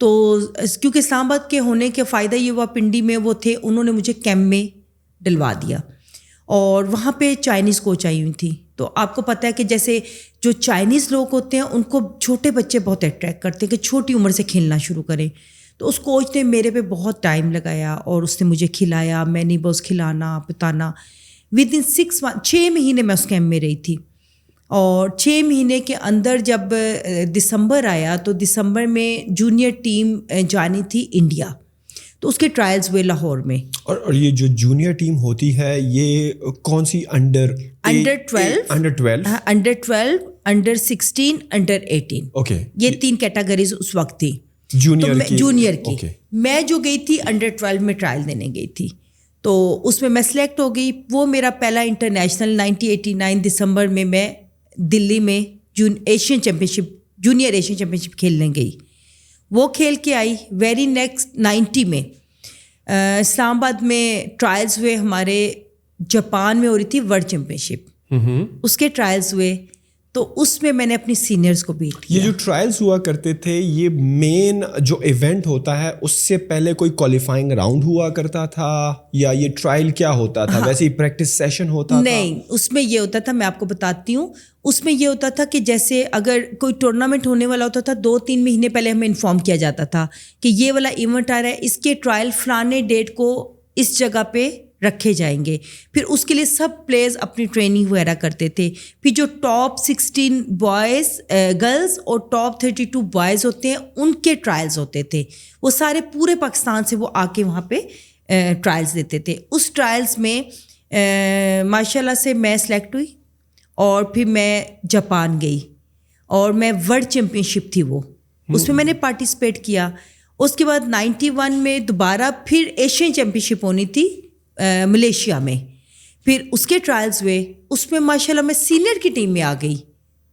تو کیونکہ اسلام آباد کے ہونے کا فائدہ یہ ہوا, پنڈی میں وہ تھے, انہوں نے مجھے کیمپ میں ڈلوا دیا, اور وہاں پہ چائنیز کوچ آئی ہوئی تھی. تو آپ کو پتہ ہے کہ جیسے جو چائنیز لوگ ہوتے ہیں ان کو چھوٹے بچے بہت اٹریکٹ کرتے ہیں کہ چھوٹی عمر سے کھیلنا شروع کریں. تو اس کوچ نے میرے پہ بہت ٹائم لگایا اور اس نے مجھے کھلایا, میں نے بس کھلانا بتانا. ود ان 6 مہینے میں اس کیمپ میں رہی تھی, اور 6 مہینے کے اندر جب دسمبر آیا تو دسمبر میں جونیئر ٹیم جانی تھی انڈیا, تو اس کے ٹرائلز ہوئے لاہور میں. اور یہ جو جونیئر ٹیم ہوتی ہے یہ کون سی؟ Under 12, under 16, under 18. اوکے, یہ 3 کیٹیگریز اس وقت تھی جونیئر کی. میں جو گئی تھی انڈر 12 میں ٹرائل دینے گئی تھی, تو اس میں سلیکٹ ہو گئی. وہ میرا پہلا انٹرنیشنل 1989 دسمبر میں دلی میں ایشین چیمپئن شپ, جونیئر ایشین چیمپئن شپ کھیلنے گئی. وہ کھیل کے آئی. ویری نیکسٹ 90 میں اسلام آباد میں ٹرائلز ہوئے ہمارے, جاپان میں ہو رہی تھی ورلڈ چیمپئن شپ, اس کے ٹرائلز ہوئے, تو اس میں میں نے اپنی سینئرز کو بیٹ کیا. یہ جو ٹرائلز ہوا کرتے تھے یہ مین جو ایونٹ ہوتا ہے اس سے پہلے کوئی کوالیفائنگ راؤنڈ ہوا کرتا تھا, یا یہ ٹرائل کیا ہوتا تھا؟ ویسے ہی پریکٹس سیشن ہوتا تھا؟ نہیں, اس میں یہ ہوتا تھا, میں آپ کو بتاتی ہوں. اس میں یہ ہوتا تھا کہ جیسے اگر کوئی ٹورنامنٹ ہونے والا ہوتا تھا 2-3 مہینے پہلے ہمیں انفارم کیا جاتا تھا کہ یہ والا ایونٹ آ رہا ہے, اس کے ٹرائل فلانے ڈیٹ کو اس جگہ پہ رکھے جائیں گے. پھر اس کے لیے سب پلیئرز اپنی ٹریننگ وغیرہ کرتے تھے. پھر جو ٹاپ 16 بوائز گرلز اور ٹاپ 32 بوائز ہوتے ہیں ان کے ٹرائلز ہوتے تھے. وہ سارے پورے پاکستان سے وہ آ کے وہاں پہ ٹرائلز دیتے تھے. اس ٹرائلز میں ماشاء اللہ سے میں سلیکٹ ہوئی, اور پھر میں جاپان گئی, اور میں ورلڈ چیمپئن شپ تھی وہ, اس میں نے پارٹیسپیٹ کیا. اس کے بعد 91 میں دوبارہ پھر ایشین چیمپئن شپ ہونی تھی ملیشیا میں. پھر اس کے ٹرائلز ہوئے, اس میں ماشاء اللہ میں سینئر کی ٹیم میں آ گئی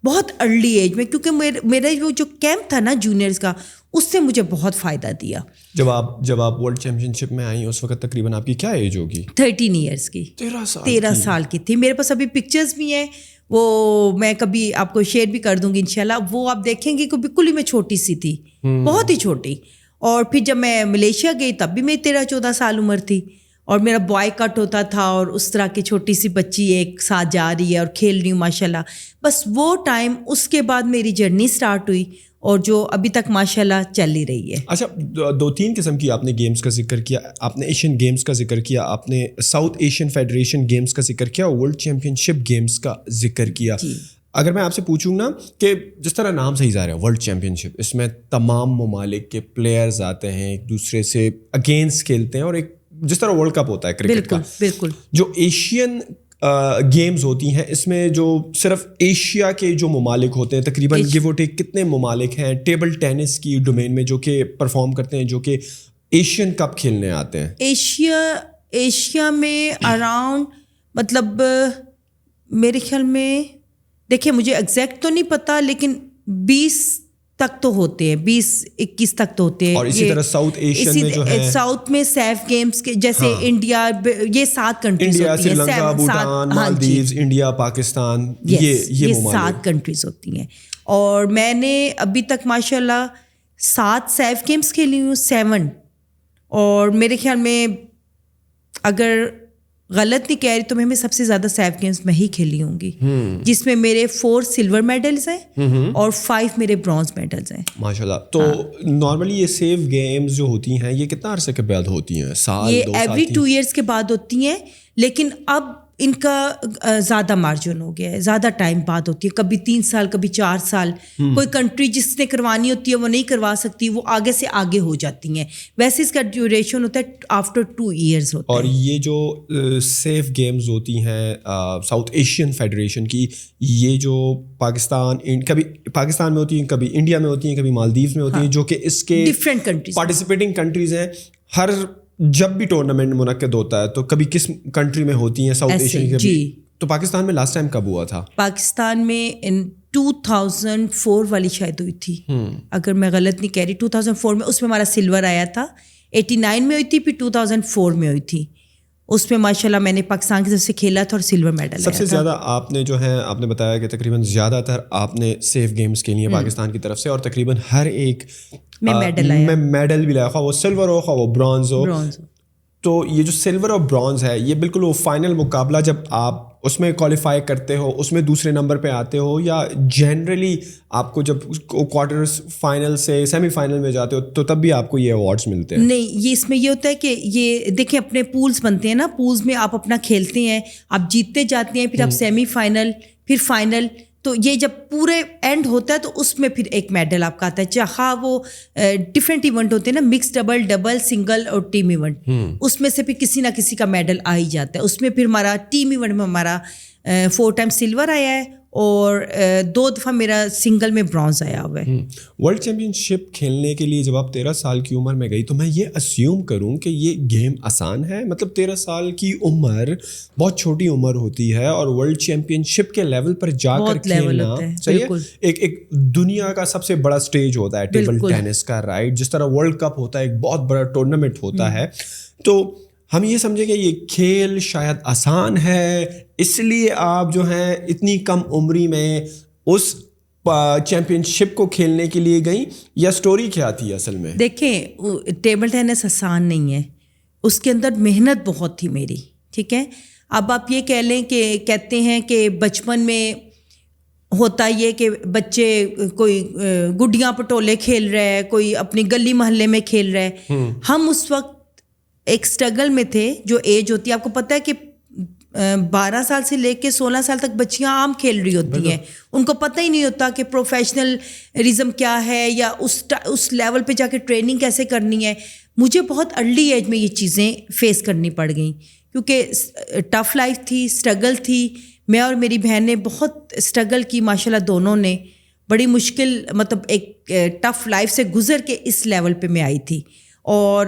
بہت ارلی ایج میں, کیونکہ میرا وہ جو کیمپ تھا نا جونیئرز کا, اس سے مجھے بہت فائدہ دیا. جب آپ ورلڈ چیمپئن شپ میں آئیں اس وقت تقریباً آپ کی کیا ایج ہوگی؟ 13 ایئرس کی. 13 سال کی تھی. میرے پاس ابھی پکچرز بھی ہیں, وہ میں کبھی آپ کو شیئر بھی کر دوں گی انشاءاللہ. وہ آپ دیکھیں گے کہ بالکل ہی میں چھوٹی سی تھی, بہت ہی چھوٹی. اور پھر جب میں ملیشیا گئی تب بھی میری 13-14 سال عمر تھی, اور میرا بوائے کٹ ہوتا تھا, اور اس طرح کی چھوٹی سی بچی ایک ساتھ جا رہی ہے اور کھیل رہی ہوں ماشاء اللہ. بس وہ ٹائم, اس کے بعد میری جرنی سٹارٹ ہوئی, اور جو ابھی تک ماشاء اللہ چل ہی رہی ہے. اچھا, 2-3 قسم کی آپ نے گیمز کا ذکر کیا. آپ نے ایشین گیمز کا ذکر کیا, آپ نے ساؤتھ ایشین فیڈریشن گیمز کا ذکر کیا, ورلڈ چیمپئن شپ گیمز کا ذکر کیا. اگر میں آپ سے پوچھوں نا کہ جس طرح نام سے ہی ظاہر ہے ورلڈ چیمپئن شپ, اس میں تمام ممالک کے پلیئرز آتے ہیں, ایک دوسرے سے اگینسٹ کھیلتے ہیں, اور ایک جس طرح ورلڈ کپ ہوتا ہے کرکٹ کا, بالکل جو ایشین گیمز ہوتی ہیں اس میں جو صرف ایشیا کے جو ممالک ہوتے ہیں تقریباً گیو اور ٹیک کتنے ممالک ہیں ٹیبل ٹینس کی ڈومین میں جو کہ پرفارم کرتے ہیں, جو کہ ایشین کپ کھیلنے آتے ہیں؟ ایشیا میں اراؤنڈ مطلب میرے خیال میں, دیکھیں مجھے ایگزیکٹ تو نہیں پتا, لیکن 20 تک تو ہوتے ہیں, 20-21 تک تو ہوتے ہیں. اور اسی طرح ساؤتھ ایشین میں جو ہے, ساؤتھ میں سیف گیمز کے جیسے انڈیا, یہ 7 کنٹریز ہوتی ہیں, سری لنکا, بھوٹان, مالدیوز, انڈیا, پاکستان, یہ 7 کنٹریز ہوتی ہیں. اور میں نے ابھی تک ماشاء اللہ 7 سیف گیمز کھیلی ہوں, 7. اور میرے خیال میں اگر غلط نہیں کہہ رہی تو میں سب سے زیادہ سیف گیمز میں ہی کھیلی ہوں گی, جس میں میرے 4 سلور میڈلز ہیں اور 5 میرے برانز میڈلز ہیں ماشاءاللہ. تو نارملی یہ سیف گیمز جو ہوتی ہیں یہ کتنا عرصے کے بعد ہوتی ہیں؟ سال, 2 سال؟ یہ ایوری 2 ایئرس کے بعد ہوتی ہیں, لیکن اب ان کا زیادہ مارجن ہو گیا ہے, زیادہ ٹائم بعد ہوتی ہے, کبھی 3 سال, کبھی 4 سال. کوئی کنٹری جس نے کروانی ہوتی ہے وہ نہیں کروا سکتی, وہ آگے سے آگے ہو جاتی ہیں. ویسے اس کا ڈیوریشن ہوتا ہے آفٹر 2 ایئرس ہوتا ہے. اور یہ جو سیف گیمز ہوتی ہیں ساؤتھ ایشین فیڈریشن کی, یہ جو کبھی پاکستان میں ہوتی ہیں, کبھی انڈیا میں ہوتی ہیں, کبھی مالدیوز میں ہوتی ہیں, جو کہ اس کے ڈفرینٹ کنٹریز پارٹیسپیٹنگ کنٹریز ہیں. ہر جب بھی ٹورنامنٹ منعقد ہوتا ہے تو کبھی کس کنٹری میں ہوتی ہیں ساؤتھ ایشین کی؟ جی. تو پاکستان میں لاسٹ ٹائم کب ہوا تھا؟ پاکستان میں 2004 والی شاید ہوئی تھی, اگر میں غلط نہیں کہہ رہی. 2004 میں, اس میں ہمارا سلور آیا تھا. 89 میں ہوئی تھی, پھر 2004 میں ہوئی تھی. اس میں ماشاءاللہ میں نے پاکستان کی طرف سے کھیلا تھا اور سلور میڈل. سب سے زیادہ آپ نے جو ہے آپ نے بتایا کہ تقریباً زیادہ تر آپ نے سیف گیمز کھیلی ہیں پاکستان کی طرف سے, اور تقریباً ہر ایک میں میڈل بھی لایا, خواہ وہ سلور ہو خواہ وہ برانز ہو. تو یہ جو سلور اور برانز ہے یہ بالکل وہ فائنل مقابلہ جب آپ اس میں کوالیفائی کرتے ہو, اس میں دوسرے نمبر پہ آتے ہو, یا جنرلی آپ کو جب کوارٹرز فائنل سے سیمی فائنل میں جاتے ہو تو تب بھی آپ کو یہ ایوارڈز ملتے ہیں؟ نہیں, یہ اس میں یہ ہوتا ہے کہ یہ دیکھیں اپنے پولز بنتے ہیں نا, پولز میں آپ اپنا کھیلتے ہیں, آپ جیتتے جاتے ہیں, پھر آپ سیمی فائنل, پھر فائنل, تو یہ جب پورے اینڈ ہوتا ہے تو اس میں پھر ایک میڈل آپ کا آتا ہے, چاہے وہ ڈفرینٹ ایونٹ ہوتے ہیں نا, مکس ڈبل سنگل اور ٹیم ایونٹ, اس میں سے پھر کسی نہ کسی کا میڈل آ ہی جاتا ہے. اس میں پھر ہمارا ٹیم ایونٹ میں ہمارا 4 ٹائم سلور آیا ہے اور 2 دفعہ میرا سنگل میں برانز آیا ہوا ہے. ورلڈ چیمپئن شپ کھیلنے کے لیے جب آپ 13 سال کی عمر میں گئی تو میں یہ اسیوم کروں کہ یہ گیم آسان ہے, مطلب 13 سال کی عمر بہت چھوٹی عمر ہوتی ہے, اور ورلڈ چیمپئن شپ کے لیول پر جا کر کھیلنا صحیح ہے, ایک دنیا کا سب سے بڑا سٹیج ہوتا ہے ٹیبل ٹینس کا, رائٹ, جس طرح ورلڈ کپ ہوتا ہے ایک بہت بڑا ٹورنامنٹ ہوتا ہے. تو ہم یہ سمجھیں کہ یہ کھیل شاید آسان ہے, اس لیے آپ جو ہیں اتنی کم عمری میں اس چیمپئن شپ کو کھیلنے کے لیے گئیں, یا سٹوری کیا تھی اصل میں؟ دیکھیں ٹیبل ٹینس آسان نہیں ہے, اس کے اندر محنت بہت تھی میری, ٹھیک ہے. اب آپ یہ کہہ لیں کہ کہتے ہیں کہ بچپن میں ہوتا یہ کہ بچے کوئی گڈیاں پٹولے کھیل رہے ہے, کوئی اپنی گلی محلے میں کھیل رہے ہے. ہم اس وقت ایک اسٹرگل میں تھے, جو ایج ہوتی ہے آپ کو پتہ ہے کہ 12 سال سے لے کے 16 سال تک بچیاں عام کھیل رہی ہوتی ہیں, ان کو پتہ ہی نہیں ہوتا کہ پروفیشنلزم کیا ہے یا اس لیول پہ جا کے ٹریننگ کیسے کرنی ہے. مجھے بہت ارلی ایج میں یہ چیزیں فیس کرنی پڑ گئیں, کیونکہ ٹف لائف تھی, اسٹرگل تھی. میں اور میری بہن نے بہت اسٹرگل کی ماشاءاللہ, دونوں نے بڑی مشکل, مطلب ایک ٹف لائف سے گزر کے اس لیول پہ میں آئی تھی. اور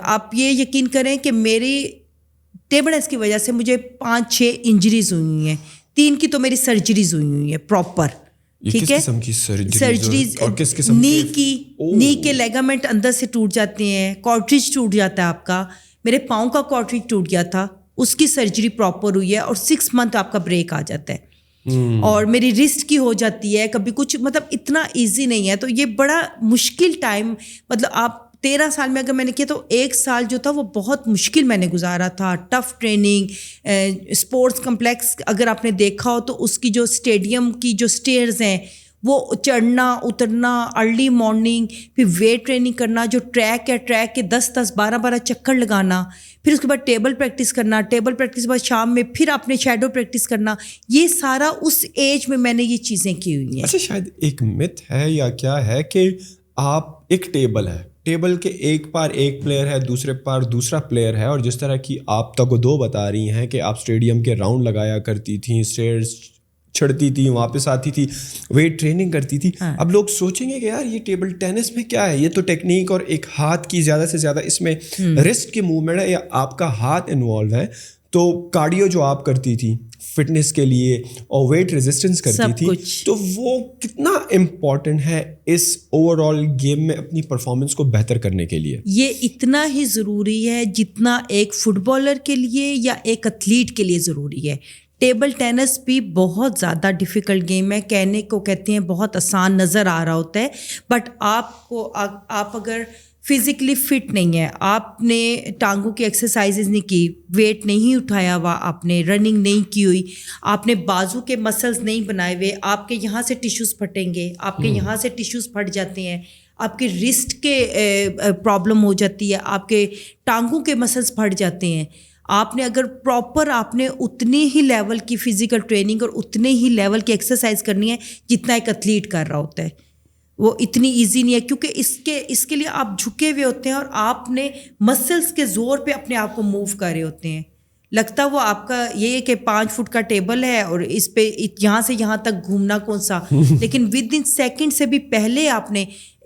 آپ یہ یقین کریں کہ میری ٹیبل ٹینس کی وجہ سے مجھے 5-6 انجریز ہوئی ہیں, 3 کی تو میری سرجریز ہوئی ہیں پراپر, ٹھیک ہے. سرجریز نی کے لیگامنٹ اندر سے ٹوٹ جاتے ہیں, کارٹریج ٹوٹ جاتا ہے آپ کا, میرے پاؤں کا کارٹریج ٹوٹ گیا تھا, اس کی سرجری پراپر ہوئی ہے, اور 6 منتھ آپ کا بریک آ جاتا ہے. اور میری رسٹ کی ہو جاتی ہے کبھی کچھ, مطلب اتنا ایزی نہیں ہے. تو یہ بڑا مشکل ٹائم, مطلب آپ 13 سال میں اگر میں نے کیا تو 1 سال جو تھا وہ بہت مشکل میں نے گزارا تھا. ٹف ٹریننگ, اسپورٹس کمپلیکس اگر آپ نے دیکھا ہو تو اس کی جو اسٹیڈیم کی جو اسٹیئرز ہیں وہ چڑھنا اترنا, ارلی مارننگ, پھر ویٹ ٹریننگ کرنا, جو ٹریک ہے ٹریک کے 10-10 12-12 چکر لگانا, پھر اس کے بعد ٹیبل پریکٹس کرنا, ٹیبل پریکٹس کے بعد شام میں پھر آپ نے شیڈو پریکٹس کرنا. یہ سارا اس ایج میں نے یہ چیزیں کی ہوئی ہیں. اچھا, شاید ایک مت ہے یا کیا ہے کہ آپ ایک ٹیبل ہے, ٹیبل کے ایک پار ایک پلیئر ہے, دوسرے پار دوسرا پلیئر ہے, اور جس طرح کی آپ تک 2 بتا رہی ہیں کہ آپ اسٹیڈیم کے راؤنڈ لگایا کرتی تھیں, اسٹیئرز چڑھتی تھی, واپس آتی تھی, ویٹ ٹریننگ کرتی تھی. اب لوگ سوچیں گے کہ یار یہ ٹیبل ٹینس میں کیا ہے, یہ تو ٹیکنیک اور ایک ہاتھ کی زیادہ سے زیادہ اس میں ریسٹ کی موومنٹ ہے, یا آپ کا ہاتھ انوالو ہے. تو کارڈیو جو آپ کرتی تھی فٹنس کے لیے اور ویٹ ریزسٹنس کرتی تھی, تو وہ کتنا امپورٹنٹ ہے اس اوور آل گیم میں اپنی پرفارمنس کو بہتر کرنے کے لیے؟ یہ اتنا ہی ضروری ہے جتنا ایک فٹ بالر کے لیے یا ایک ایتھلیٹ کے لیے ضروری ہے. ٹیبل ٹینس بھی بہت زیادہ ڈیفیکلٹ گیم ہے, کہنے کو کہتے ہیں بہت آسان نظر آ رہا ہوتا ہے, بٹ آپ اگر فزیکلی فٹ نہیں ہے, آپ نے ٹانگوں کی ایکسرسائزز نہیں کی, ویٹ نہیں اٹھایا ہوا, آپ نے رننگ نہیں کی ہوئی, آپ نے بازو کے مسلز نہیں بنائے ہوئے, آپ کے یہاں سے ٹیشوز پھٹیں گے, آپ کے یہاں سے ٹیشوز پھٹ جاتے ہیں, آپ کے رسٹ کے پرابلم ہو جاتی ہے, آپ کے ٹانگوں کے مسلز پھٹ جاتے ہیں. آپ نے اگر پراپر آپ نے اتنی ہی لیول کی فزیکل ٹریننگ اور اتنے ہی لیول کی ایکسرسائز کرنی ہے جتنا ایک ایتھلیٹ کر رہا ہوتا ہے. وہ اتنی ایزی نہیں ہے, کیونکہ اس کے لیے آپ جھکے ہوئے ہوتے ہیں اور آپ نے مسلس کے زور پہ اپنے آپ کو موو کر رہے ہوتے ہیں. لگتا وہ آپ کا یہ ہے کہ 5 فٹ کا ٹیبل ہے اور اس پہ یہاں سے یہاں تک گھومنا کون سا, لیکن ود ان سیکنڈ سے بھی پہلے آپ نے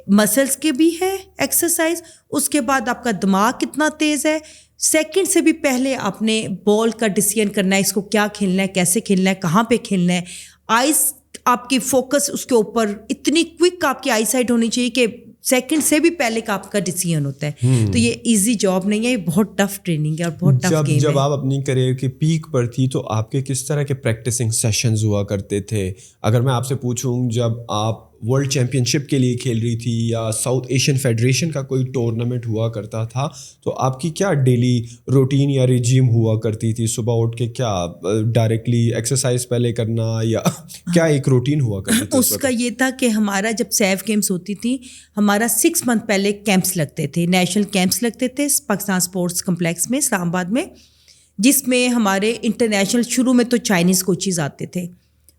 مسلس کے بھی ہے ایکسرسائز, اس کے بعد آپ کا دماغ کتنا تیز ہے, سیکنڈ سے بھی پہلے آپ نے بال کا ڈیسیژن کرنا ہے, اس کو کیا کھیلنا ہے, کیسے کھیلنا ہے, کہاں پہ کھیلنا ہے. آئز آپ کی فوکس اس کے اوپر اتنی کوئک آپ کی آئی سائٹ ہونی چاہیے کہ سیکنڈ سے بھی پہلے کا آپ کا ڈیسیژن ہوتا ہے. تو یہ ایزی جاب نہیں ہے, یہ بہت ٹف ٹریننگ ہے اور بہت ٹف گیم ہے. جب آپ اپنی کریئر کے پیک پر تھی تو آپ کے کس طرح کے پریکٹسنگ سیشنز ہوا کرتے تھے؟ اگر میں آپ سے پوچھوں جب آپ ورلڈ چیمپئن شپ کے لیے کھیل رہی تھی یا ساؤتھ ایشین فیڈریشن کا کوئی ٹورنامنٹ ہوا کرتا تھا, تو آپ کی کیا ڈیلی روٹین یا ریجیم ہوا کرتی تھی؟ صبح اٹھ کے کیا ڈائریکٹلی ایکسرسائز پہلے کرنا یا کیا ایک روٹین ہوا کرتی تھی؟ اس کا یہ تھا کہ ہمارا جب سیف گیمز ہوتی تھی ہمارا 6 منتھ پہلے کیمپس لگتے تھے, نیشنل کیمپس لگتے تھے پاکستان اسپورٹس کمپلیکس میں اسلام آباد میں, جس میں ہمارے انٹرنیشنل شروع میں تو چائنیز کوچز آتے تھے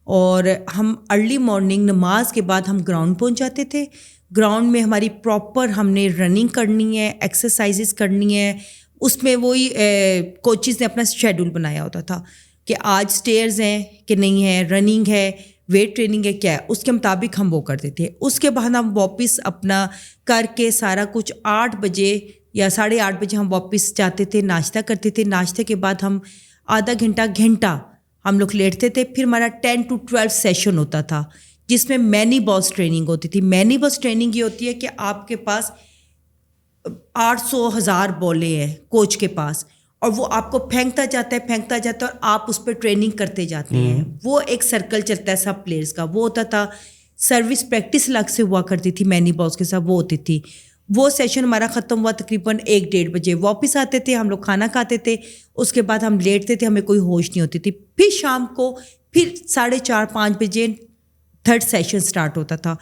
اور ہم ارلی مارننگ نماز کے بعد ہم گراؤنڈ پہنچ جاتے تھے. گراؤنڈ میں ہماری پراپر ہم نے رننگ کرنی ہے, ایکسرسائزز کرنی ہے. اس میں وہی کوچز نے اپنا شیڈول بنایا ہوتا تھا کہ آج اسٹیئرز ہیں کہ نہیں ہے, رننگ ہے, ویٹ ٹریننگ ہے, کیا ہے, اس کے مطابق ہم وہ کرتے تھے. اس کے بعد ہم واپس اپنا کر کے سارا کچھ 8 بجے یا 8:30 بجے ہم واپس جاتے تھے, ناشتہ کرتے تھے. ناشتے کے بعد ہم آدھا گھنٹہ ہم لوگ لیٹتے تھے. پھر ہمارا 10 to 12 سیشن ہوتا تھا جس میں مینی بالس ٹریننگ ہوتی تھی. مینی بالس ٹریننگ یہ ہوتی ہے کہ آپ کے پاس 800,000 بالیں ہیں کوچ کے پاس اور وہ آپ کو پھینکتا جاتا ہے اور آپ اس پہ ٹریننگ کرتے جاتے ہیں. وہ ایک سرکل چلتا ہے سب پلیئرس کا. وہ ہوتا تھا سروس پریکٹس الگ سے ہوا کرتی تھی مینی بالس کے ساتھ, وہ ہوتی تھی. وہ سیشن ہمارا ختم ہوا تقریباً 1-1:30 بجے. واپس آتے تھے, ہم لوگ کھانا کھاتے تھے, اس کے بعد ہم لیٹتے تھے, ہمیں کوئی ہوش نہیں ہوتی تھی. پھر شام کو پھر 4:30-5 بجے 3rd سیشن اسٹارٹ ہوتا تھا.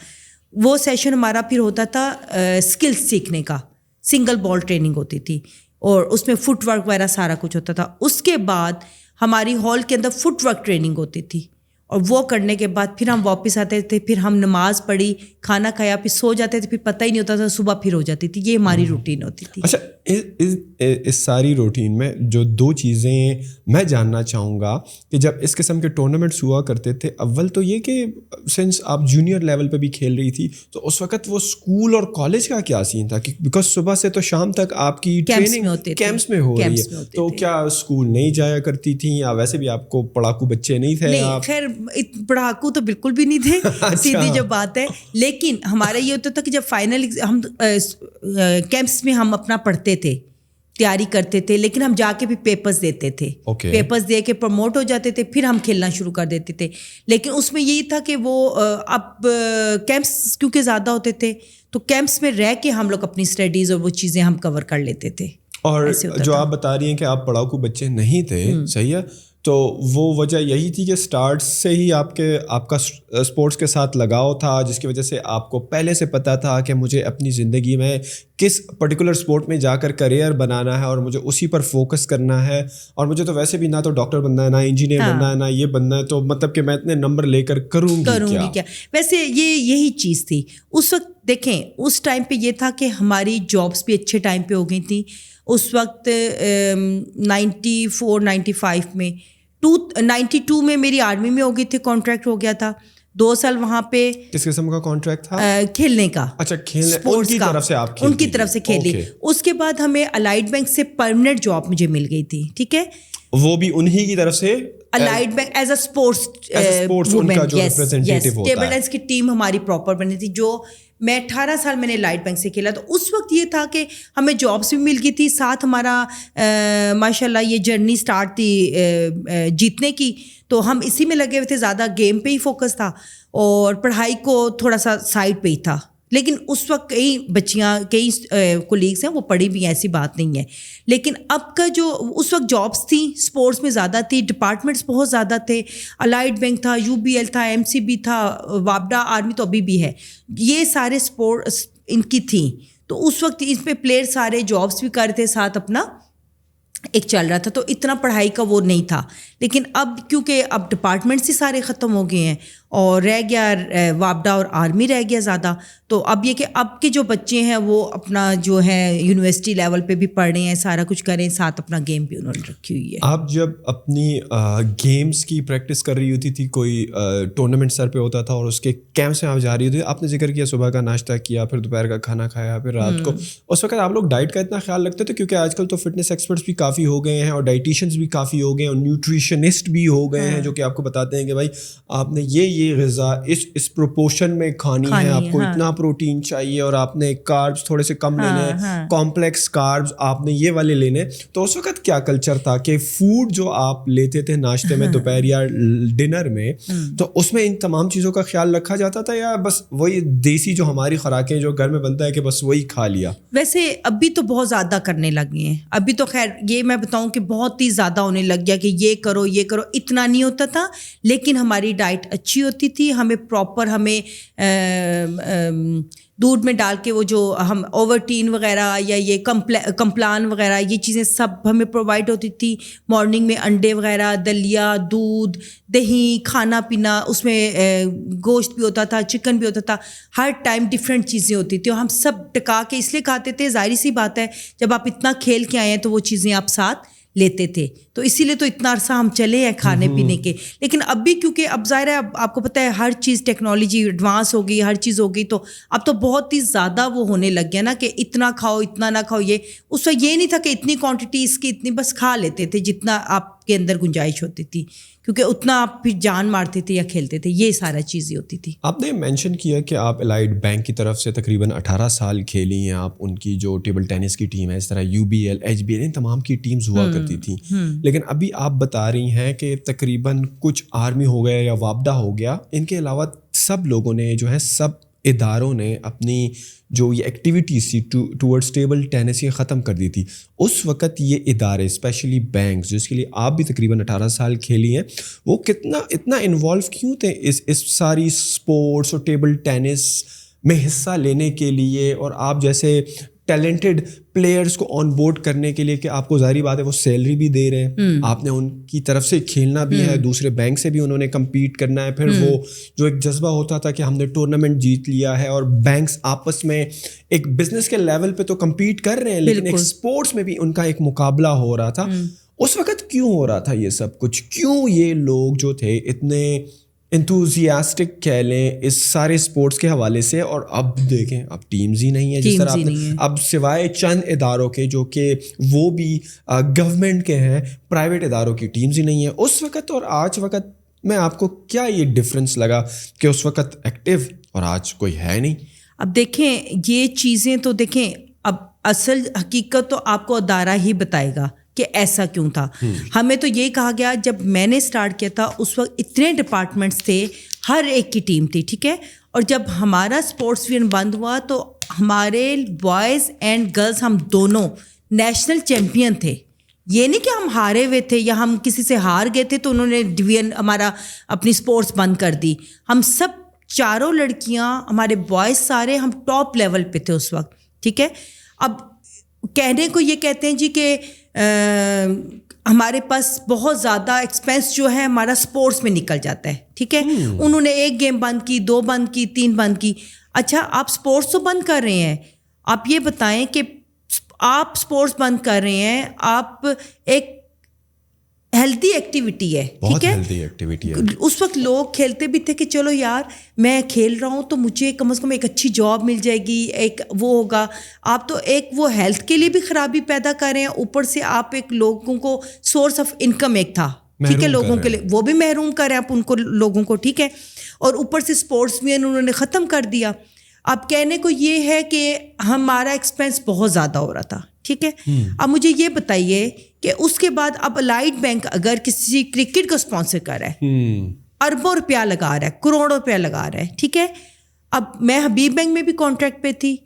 وہ سیشن ہمارا پھر ہوتا تھا اسکلس سیکھنے کا, سنگل بال ٹریننگ ہوتی تھی اور اس میں فٹ ورک وغیرہ سارا کچھ ہوتا تھا. اس کے بعد ہماری ہال کے اندر فٹ ورک ٹریننگ ہوتی تھی اور وہ کرنے کے بعد پھر ہم واپس آتے تھے. پھر ہم نماز پڑھی, کھانا کھایا, پھر سو جاتے تھے. پھر پتہ ہی نہیں ہوتا تھا صبح پھر ہو جاتی تھی. یہ ہماری روٹین ہوتی تھی. اچھا, اس ساری روٹین میں جو 2 چیزیں میں جاننا چاہوں گا کہ جب اس قسم کے ٹورنامنٹس ہوا کرتے تھے, اول تو یہ کہ سنس آپ جونیئر لیول پہ بھی کھیل رہی تھی تو اس وقت وہ اسکول اور کالج کا کیا سین تھا؟ بیکاز صبح سے تو شام تک آپ کی ٹریننگ کیمپس میں ہو رہی ہے, تو کیا اسکول نہیں جایا کرتی تھیں یا ویسے بھی آپ کو پڑھاکو بچے نہیں تھے؟ خیر پڑھاکو تو بالکل بھی نہیں تھے, سیدھی جو بات ہے. لیکن ہمارا یہ ہوتا تھا کہ جب فائنل ہم کیمپس میں ہم اپنا پڑھتے تھے, تیاری کرتے تھے, لیکن ہم جا کے بھی پیپرز دیتے تھے. پیپرز دے کے پروموٹ ہو جاتے تھے, پھر ہم کھیلنا شروع کر دیتے تھے. لیکن اس میں یہی تھا کہ وہ اب کیمپس کیونکہ زیادہ ہوتے تھے تو کیمپس میں رہ کے ہم لوگ اپنی اسٹڈیز اور وہ چیزیں ہم کور کر لیتے تھے. اور جو آپ بتا رہی ہیں کہ آپ پڑھاکو بچے نہیں تھے, صحیح ہے, تو وہ وجہ یہی تھی کہ اسٹارٹ سے ہی آپ کا اسپورٹس کے ساتھ لگاؤ تھا, جس کی وجہ سے آپ کو پہلے سے پتہ تھا کہ مجھے اپنی زندگی میں کس پرٹیکولر اسپورٹ میں جا کر کریئر بنانا ہے اور مجھے اسی پر فوکس کرنا ہے, اور مجھے تو ویسے بھی نہ تو ڈاکٹر بننا ہے, نہ انجینئر بننا ہے, نہ یہ بننا ہے, تو مطلب کہ میں اتنے نمبر لے کر کروں گی کیا. ویسے یہی چیز تھی اس وقت. دیکھیں اس ٹائم پہ یہ تھا کہ ہماری جابس بھی اچھے ٹائم پہ ہو گئی تھیں اس وقت. 94-95 میں 92 میں میری آرمی میں ہو گئی تھی, کانٹریکٹ ہو گیا تھا. 2 سال وہاں پہ. کس قسم کا کانٹریکٹ تھا؟ کھیلنے کا. اچھا, ان کی طرف سے آپ ان کی طرف سے کھیلی. اس کے بعد ہمیں الائڈ بینک سے پرماننٹ جاب مجھے مل گئی تھی. ٹھیک ہے, وہ بھی انہی کی طرف سے allied bank as a sports ان کا جو ریپرزینٹیٹیو ہوتا ہے. ٹیبل ٹینس کی ٹیم ہماری پراپر بنی تھی. جو میں 18 سال میں نے الائڈ بینک سے کھیلا, تو اس وقت یہ تھا کہ ہمیں جابس بھی مل گئی تھی, ساتھ ہمارا ماشاء اللہ یہ جرنی اسٹارٹ تھی جیتنے کی, تو ہم اسی میں لگے ہوئے تھے. زیادہ گیم پہ ہی فوکس تھا اور پڑھائی کو تھوڑا سا سائڈ پہ ہی تھا. لیکن اس وقت کئی بچیاں کئی کولیگس ہیں وہ پڑھی بھی ہیں, ایسی بات نہیں ہے. لیکن اب کا جو اس وقت جابس تھیں اسپورٹس میں زیادہ تھی, ڈپارٹمنٹس بہت زیادہ تھے. الائڈ بینک تھا, UBL تھا, MCB تھا, وابڈا, آرمی تو ابھی بھی ہے. یہ سارے اسپورٹس ان کی تھیں. تو اس وقت اس پہ پلیئر سارے جابس بھی کر رہے تھے, ساتھ اپنا ایک چل رہا تھا. تو اتنا پڑھائی کا وہ نہیں تھا. لیکن اب کیونکہ اب ڈپارٹمنٹس ہی سارے ختم ہو گئے ہیں اور رہ گیا وابڈا اور آرمی رہ گیا زیادہ, تو اب یہ کہ اب کے جو بچے ہیں وہ اپنا جو ہے یونیورسٹی لیول پہ بھی پڑھ رہے ہیں, سارا کچھ کر رہے ہیں, ساتھ اپنا گیم بھی انہوں نے رکھی ہوئی ہے. آپ جب اپنی گیمس کی پریکٹس کر رہی ہوتی تھی, کوئی ٹورنامنٹ سر پہ ہوتا تھا اور اس کے کیمپس میں آپ جا رہی ہوتی, آپ نے ذکر کیا صبح کا ناشتہ کیا, پھر دوپہر کا کھانا کھایا, پھر رات کو, اس وقت آپ لوگ ڈائٹ کا اتنا خیال رکھتے تھے؟ کیونکہ آج کل تو فٹنس ایکسپرٹس بھی کافی ہو گئے ہیں اور ڈائٹیشینس بھی کافی ہو گئے ہیں اور نیوٹریشنسٹ بھی ہو گئے ہیں جو کہ آپ کو بتاتے ہیں کہ بھائی آپ نے یہ یہ غذا اس پروپورشن میں کھانی ہے, آپ کو اتنا پروٹین چاہیے اور آپ نے کاربس تھوڑے سے کم لینے ہیں, کمپلیکس کاربس آپ نے یہ والے لینے. تو اس وقت کیا کلچر تھا کہ فوڈ جو آپ لیتے تھے ناشتے میں, دوپہر یا ڈنر میں, تو اس میں ان تمام چیزوں کا خیال رکھا جاتا تھا یا بس وہی دیسی جو ہماری خوراکیں جو گھر میں بنتا ہے کہ بس وہی کھا لیا؟ ویسے ابھی تو بہت زیادہ کرنے لگے ہیں, ابھی تو خیر یہ میں بتاؤں کہ بہت ہی زیادہ ہونے لگ گیا کہ یہ کرو یہ کرو, اتنا نہیں ہوتا تھا. لیکن ہماری ڈائٹ اچھی ہوتی تھی, ہمیں پراپر ہمیں دودھ میں ڈال کے وہ جو ہم اوورٹین وغیرہ یا یہ کمپلان وغیرہ یہ چیزیں سب ہمیں پرووائڈ ہوتی تھی. مارننگ میں انڈے وغیرہ, دلیا, دودھ, دہی, کھانا پینا, اس میں گوشت بھی ہوتا تھا, چکن بھی ہوتا تھا, ہر ٹائم ڈفرینٹ چیزیں ہوتی تھیں. اور ہم سب ٹکا کے اس لیے کھاتے تھے, ظاہر سی بات ہے جب آپ اتنا کھیل کے آئے ہیں تو وہ چیزیں آپ ساتھ لیتے تھے, تو اسی لیے تو اتنا عرصہ ہم چلے ہیں کھانے پینے کے. لیکن اب بھی کیونکہ اب ظاہر ہے اب آپ کو پتہ ہے ہر چیز ٹیکنالوجی ایڈوانس ہو گئی, ہر چیز ہو گئی, تو اب تو بہت ہی زیادہ وہ ہونے لگ گیا نا کہ اتنا کھاؤ اتنا نہ کھاؤ. یہ اس وقت یہ نہیں تھا کہ اتنی کوانٹٹی اس کی اتنی, بس کھا لیتے تھے جتنا آپ کے اندر گنجائش ہوتی تھی, کیونکہ اتنا آپ پھر جان مارتے تھے یا کھیلتے تھے, یہ سارا چیزیں ہوتی تھی. آپ نے مینشن کیا کہ آپ الائٹ بینک کی طرف سے تقریباً 18 سال کھیلی ہیں آپ, ان کی جو ٹیبل ٹینس کی ٹیم ہے, اس طرح UBL, HBL, ان تمام کی ٹیمز ہوا کرتی تھیں. لیکن ابھی آپ بتا رہی ہیں کہ تقریباً کچھ آرمی ہو گیا یا وابڈا ہو گیا, ان کے علاوہ سب لوگوں نے جو ہے, سب اداروں نے اپنی جو یہ ایکٹیویٹیز تھی ٹورڈز ٹیبل ٹینس یہ ختم کر دی تھی. اس وقت یہ ادارے اسپیشلی بینکس جس کے لیے آپ بھی تقریباً 18 سال کھیلی ہیں, وہ اتنا انوالو کیوں تھے اس ساری اسپورٹس اور ٹیبل ٹینس میں حصہ لینے کے لیے, اور آپ جیسے ٹیلنٹڈ پلیئرس کو آن بورڈ کرنے کے لیے کہ آپ کو ظاہری بات ہے وہ سیلری بھی دے رہے ہیں, آپ نے ان کی طرف سے کھیلنا بھی ہے, دوسرے بینک سے بھی انہوں نے کمپیٹ کرنا ہے, پھر وہ جو ایک جذبہ ہوتا تھا کہ ہم نے ٹورنامنٹ جیت لیا ہے, اور بینکس آپس میں ایک بزنس کے لیول پہ تو کمپیٹ کر رہے ہیں لیکن ایک اسپورٹس میں بھی ان کا ایک مقابلہ ہو رہا تھا. اس وقت کیوں ہو رہا تھا یہ سب کچھ؟ کیوں یہ لوگ جو تھے اتنے انتھوزیاسٹک کہہ لیں اس سارے اسپورٹس کے حوالے سے؟ اور اب دیکھیں اب ٹیمز ہی نہیں ہے, جس طرح اب سوائے چند اداروں کے جو کہ وہ بھی گورنمنٹ کے ہیں, پرائیویٹ اداروں کی ٹیمز ہی نہیں ہے. اس وقت اور آج وقت میں آپ کو کیا یہ ڈفرینس لگا کہ اس وقت ایکٹیو اور آج کوئی ہے نہیں؟ اب دیکھیں یہ چیزیں تو دیکھیں, اب اصل حقیقت تو آپ کو ادارہ ہی بتائے گا کہ ایسا کیوں تھا. ہمیں تو یہ کہا گیا جب میں نے اسٹارٹ کیا تھا اس وقت اتنے ڈپارٹمنٹس تھے, ہر ایک کی ٹیم تھی, ٹھیک ہے. اور جب ہمارا اسپورٹس ویئر بند ہوا تو ہمارے بوائز اینڈ گرلز ہم دونوں نیشنل چیمپئن تھے. یہ نہیں کہ ہم ہارے ہوئے تھے یا ہم کسی سے ہار گئے تھے تو انہوں نے ڈویژن ہمارا اپنی اسپورٹس بند کر دی. ہم سب چاروں لڑکیاں, ہمارے بوائز سارے, ہم ٹاپ لیول پہ تھے اس وقت, ٹھیک ہے. اب کہنے کو یہ کہتے ہیں جی کہ ہمارے پاس بہت زیادہ ایکسپینس جو ہے ہمارا اسپورٹس میں نکل جاتا ہے, ٹھیک ہے. انہوں نے 1 گیم بند کی, 2 بند کی, 3 بند کی. اچھا آپ اسپورٹس تو بند کر رہے ہیں, آپ یہ بتائیں کہ آپ اسپورٹس بند کر رہے ہیں, آپ ایک ہیلتھی ایکٹیویٹی ہے, ٹھیک ہے. ہیلتھی ایکٹیویٹی ہے. اس وقت لوگ کھیلتے بھی تھے کہ چلو یار میں کھیل رہا ہوں تو مجھے کم از کم ایک اچھی جاب مل جائے گی, ایک وہ ہوگا. آپ تو ایک وہ ہیلتھ کے لیے بھی خرابی پیدا کر رہے ہیں, اوپر سے آپ ایک لوگوں کو سورس آف انکم ایک تھا, ٹھیک ہے, لوگوں کے لیے وہ بھی محروم کر رہے ہیں آپ ان کو, لوگوں کو, ٹھیک ہے. اور اوپر سے اسپورٹس بھی انہوں نے ختم کر دیا. اب کہنے کو یہ ہے کہ ہمارا ایکسپینس بہت زیادہ ہو رہا تھا, ٹھیک ہے. اب مجھے یہ بتائیے کہ اس کے بعد اب الائٹ بینک اگر کسی کرکٹ کو اسپانسر کر رہا ہے, اربوں روپیہ لگا رہا ہے, کروڑوں روپیہ لگا رہا ہے, ٹھیک ہے. اب میں حبیب بینک میں بھی کانٹریکٹ پہ تھی,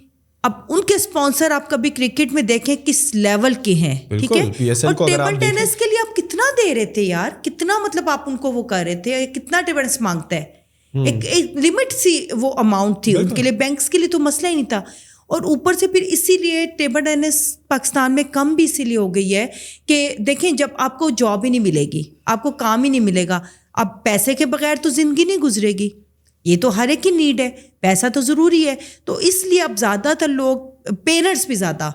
اب ان کے اسپانسر آپ کبھی کرکٹ میں دیکھیں کس لیول کے ہیں, ٹھیک ہے. اور ٹیبل ٹینس کے لیے آپ کتنا دے رہے تھے یار, کتنا مطلب آپ ان کو وہ کر رہے تھے, کتنا ٹیبلس مانگتا ہے, ایک لمٹ سی وہ اماؤنٹ تھی ان کے لیے. بینکس کے لیے تو مسئلہ ہی نہیں تھا. اور اوپر سے پھر اسی لیے ٹیبل ٹینس پاکستان میں کم بھی اسی لیے ہو گئی ہے کہ دیکھیں جب آپ کو جاب ہی نہیں ملے گی, آپ کو کام ہی نہیں ملے گا, اب پیسے کے بغیر تو زندگی نہیں گزرے گی. یہ تو ہر ایک کی نیڈ ہے, پیسہ تو ضروری ہے. تو اس لیے اب زیادہ تر لوگ, پیرنٹس بھی زیادہ,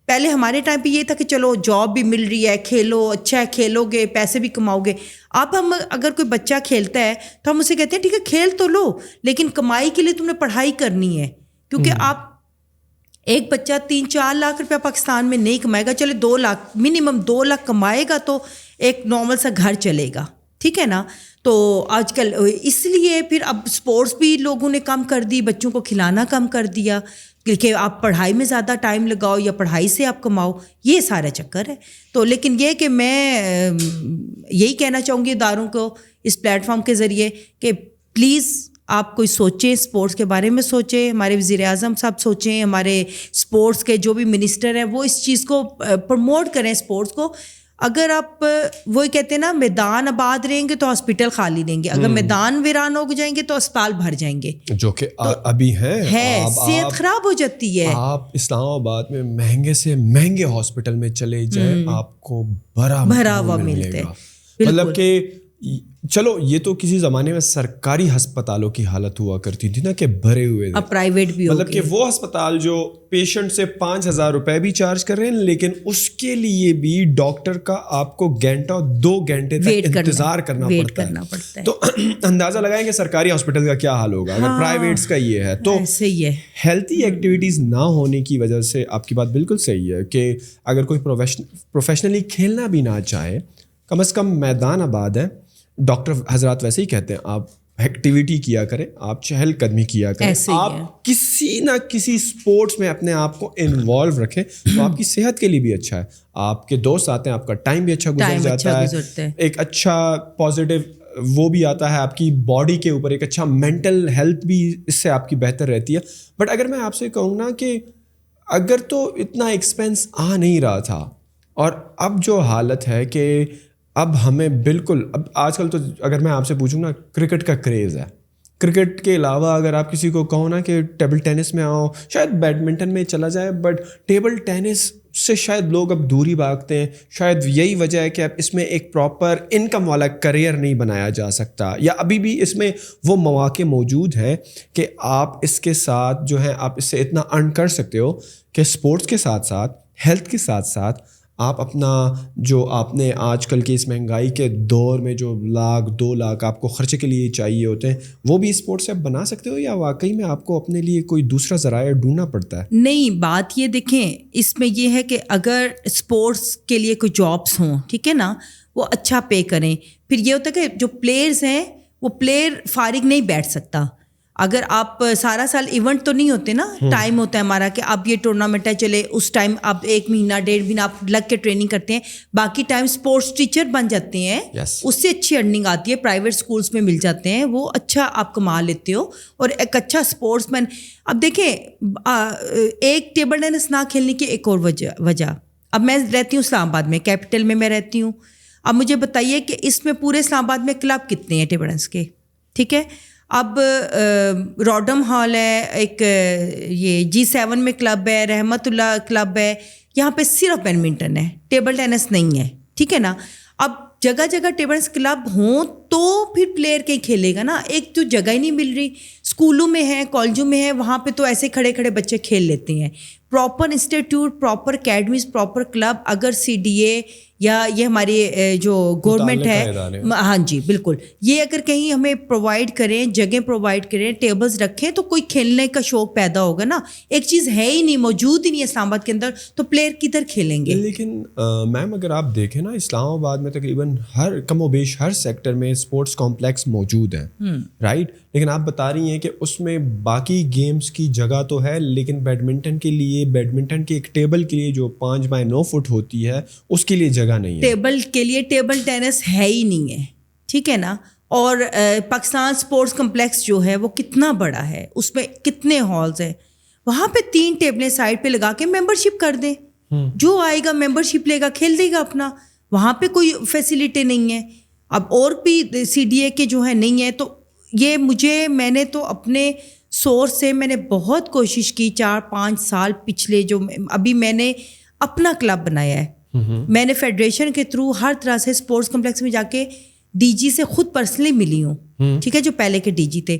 پہلے ہمارے ٹائم پہ یہ تھا کہ چلو جاب بھی مل رہی ہے, کھیلو, اچھا ہے, کھیلو گے پیسے بھی کماؤ گے. اب ہم اگر کوئی بچہ کھیلتا ہے تو ہم اسے کہتے ہیں ٹھیک ہے کھیل تو لو, لیکن کمائی کے لیے تم نے پڑھائی کرنی ہے, کیونکہ آپ ایک بچہ 3-4 لاکھ روپیہ پاکستان میں نہیں کمائے گا, چلے 2 لاکھ منیمم 2 لاکھ کمائے گا تو ایک نارمل سا گھر چلے گا, ٹھیک ہے نا. تو آج کل اس لیے پھر اب اسپورٹس بھی لوگوں نے کم کر دی, بچوں کو کھلانا کم کر دیا کہ آپ پڑھائی میں زیادہ ٹائم لگاؤ یا پڑھائی سے آپ کماؤ, یہ سارا چکر ہے. تو لیکن یہ کہ میں یہی کہنا چاہوں گی اداروں کو اس پلیٹ فارم کے ذریعے کہ پلیز آپ کوئی سوچیں, اسپورٹس کے بارے میں سوچیں, ہمارے وزیر اعظم صاحب سوچیں, ہمارے اسپورٹس کے جو بھی منسٹر ہیں وہ اس چیز کو پروموٹ کریں اسپورٹس کو. اگر آپ وہی کہتے ہیں نا میدان آباد رہیں گے تو ہاسپٹل خالی رہیں گے, اگر میدان ویران ہو جائیں گے تو اسپتال بھر جائیں گے, جو کہ ابھی ہے. صحت خراب ہو جاتی ہے. آپ اسلام آباد میں مہنگے سے مہنگے ہاسپٹل میں چلے جائیں, آپ کو بھرا ہوا ملتا ہے. مطلب کہ چلو یہ تو کسی زمانے میں سرکاری ہسپتالوں کی حالت ہوا کرتی تھی نا کہ بھرے ہوئے, اب پرائیویٹ بھی, مطلب کہ وہ ہسپتال جو پیشنٹ سے 5,000 روپے بھی چارج کر رہے ہیں, لیکن اس کے لیے بھی ڈاکٹر کا آپ کو گھنٹہ 2 گھنٹے تک انتظار کرنا پڑتا ہے. تو اندازہ لگائیں کہ سرکاری ہاسپٹل کا کیا حال ہوگا اگر پرائیویٹس کا یہ ہے. تو ہیلتھی ایکٹیویٹیز نہ ہونے کی وجہ سے آپ کی بات بالکل صحیح ہے کہ اگر کوئی پروفیشنلی کھیلنا بھی نہ چاہے, کم از کم میدان آباد ہے. ڈاکٹر حضرات ویسے ہی کہتے ہیں آپ ایکٹیویٹی کیا کریں, آپ چہل قدمی کیا کریں, آپ کسی نہ کسی اسپورٹس میں اپنے آپ کو انوالو رکھیں, تو آپ کی صحت کے لیے بھی اچھا ہے. آپ کے دوست آتے ہیں, آپ کا ٹائم بھی اچھا گزر جاتا ہے, ایک اچھا پازیٹیو وہ بھی آتا ہے آپ کی باڈی کے اوپر, ایک اچھا مینٹل ہیلتھ بھی اس سے آپ کی بہتر رہتی ہے. بٹ اگر میں آپ سے کہوں نا کہ اگر تو اتنا ایکسپینس آ نہیں رہا تھا, اور اب جو حالت ہے کہ اب ہمیں بالکل, اب آج کل تو اگر میں آپ سے پوچھوں نا کرکٹ کا کریز ہے, کرکٹ کے علاوہ اگر آپ کسی کو کہو نا کہ ٹیبل ٹینس میں آؤ, شاید بیڈمنٹن میں چلا جائے, بٹ ٹیبل ٹینس سے شاید لوگ اب دوری بھاگتے ہیں. شاید یہی وجہ ہے کہ اب اس میں ایک پراپر انکم والا کریئر نہیں بنایا جا سکتا, یا ابھی بھی اس میں وہ مواقع موجود ہیں کہ آپ اس کے ساتھ جو ہے آپ اس سے اتنا ارن کر سکتے ہو کہ اسپورٹس کے ساتھ ساتھ ہیلتھ کے ساتھ ساتھ آپ اپنا جو آپ نے آج کل کی اس مہنگائی کے دور میں جو 1,00,000 2,00,000 آپ کو خرچے کے لیے چاہیے ہوتے ہیں, وہ بھی اسپورٹس سے آپ بنا سکتے ہو, یا واقعی میں آپ کو اپنے لیے کوئی دوسرا ذرائع ڈھونڈنا پڑتا ہے؟ نہیں, بات یہ دیکھیں اس میں یہ ہے کہ اگر اسپورٹس کے لیے کوئی جابس ہوں, ٹھیک ہے نا, وہ اچھا پے کریں. پھر یہ ہوتا ہے کہ جو پلیئرز ہیں وہ پلیئر فارغ نہیں بیٹھ سکتا. اگر آپ سارا سال ایونٹ تو نہیں ہوتے نا, ٹائم ہوتا ہے ہمارا کہ اب یہ ٹورنامنٹ ہے, چلے اس ٹائم آپ 1 مہینہ 1.5 مہینہ آپ لگ کے ٹریننگ کرتے ہیں, باقی ٹائم اسپورٹس ٹیچر بن جاتے ہیں, اس سے اچھی ارننگ آتی ہے, پرائیویٹ اسکولس میں مل جاتے ہیں, وہ اچھا آپ کما لیتے ہو, اور ایک اچھا اسپورٹس مین. اب دیکھیں ایک ٹیبل ٹینس نہ کھیلنے کی ایک اور وجہ, اب میں رہتی ہوں اسلام آباد میں, کیپٹل میں رہتی ہوں. اب مجھے بتائیے کہ اس میں پورے اسلام آباد میں کلب کتنے ہیں ٹیبل ٹینس کے, ٹھیک ہے. اب روڈم ہال ہے, ایک یہ G7 میں کلب ہے, رحمت اللہ کلب ہے, یہاں پہ صرف بیڈمنٹن ہے, ٹیبل ٹینس نہیں ہے, ٹھیک ہے نا. اب جگہ جگہ ٹیبل ٹینس کلب ہوں تو پھر پلیئر کہیں کھیلے گا نا, ایک تو جگہ ہی نہیں مل رہی. اسکولوں میں ہے, کالجوں میں ہے, وہاں پہ تو ایسے کھڑے کھڑے بچے کھیل لیتے ہیں. Proper institute, proper academies, proper club اگر CDA یا یہ ہماری جو گورنمنٹ ہے, ہاں جی بالکل, یہ اگر کہیں ہمیں پرووائڈ کریں, جگہ پرووائڈ کریں, ٹیبلز رکھیں, تو کوئی کھیلنے کا شوق پیدا ہوگا نا. ایک چیز ہے ہی نہیں, موجود ہی نہیں ہے اسلام آباد کے اندر, تو پلیئر کدھر کھیلیں گے. لیکن میم اگر آپ دیکھیں نا, اسلام آباد میں تقریباً ہر کم و بیش ہر سیکٹر میں اسپورٹس کمپلیکس موجود ہیں, رائٹ. لیکن آپ بتا رہی ہیں کہ اس میں باقی گیمز کی جگہ تو ہے, لیکن بیڈمنٹن کے لیے, بیڈمنٹن کے ایک ٹیبل کے لیے جو 5x9 فٹ ہوتی ہے, اس کے لیے جگہ نہیں ہے. ٹیبل کے لیے ٹیبل ٹینس ہے ہی نہیں ہے, ٹھیک ہے نا. اور پاکستان اسپورٹس کمپلیکس جو ہے وہ کتنا بڑا ہے, اس میں کتنے ہالز ہیں, وہاں پہ 3 ٹیبلیں سائڈ پہ لگا کے ممبر شپ کر دیں, جو آئے گا ممبر شپ لے گا, کھیل دے گا اپنا. وہاں پہ کوئی فیسیلیٹی نہیں ہے. اب اور بھی CDA کے جو ہے نہیں ہے, تو یہ میں نے تو اپنے سورس سے میں نے بہت کوشش کی 4-5 سال پچھلے, جو ابھی میں نے اپنا کلب بنایا ہے, میں نے فیڈریشن کے تھرو ہر طرح سے اسپورٹس کمپلیکس میں جا کے DG سے خود پرسنلی ملی ہوں, ٹھیک ہے, جو پہلے کے DG تھے,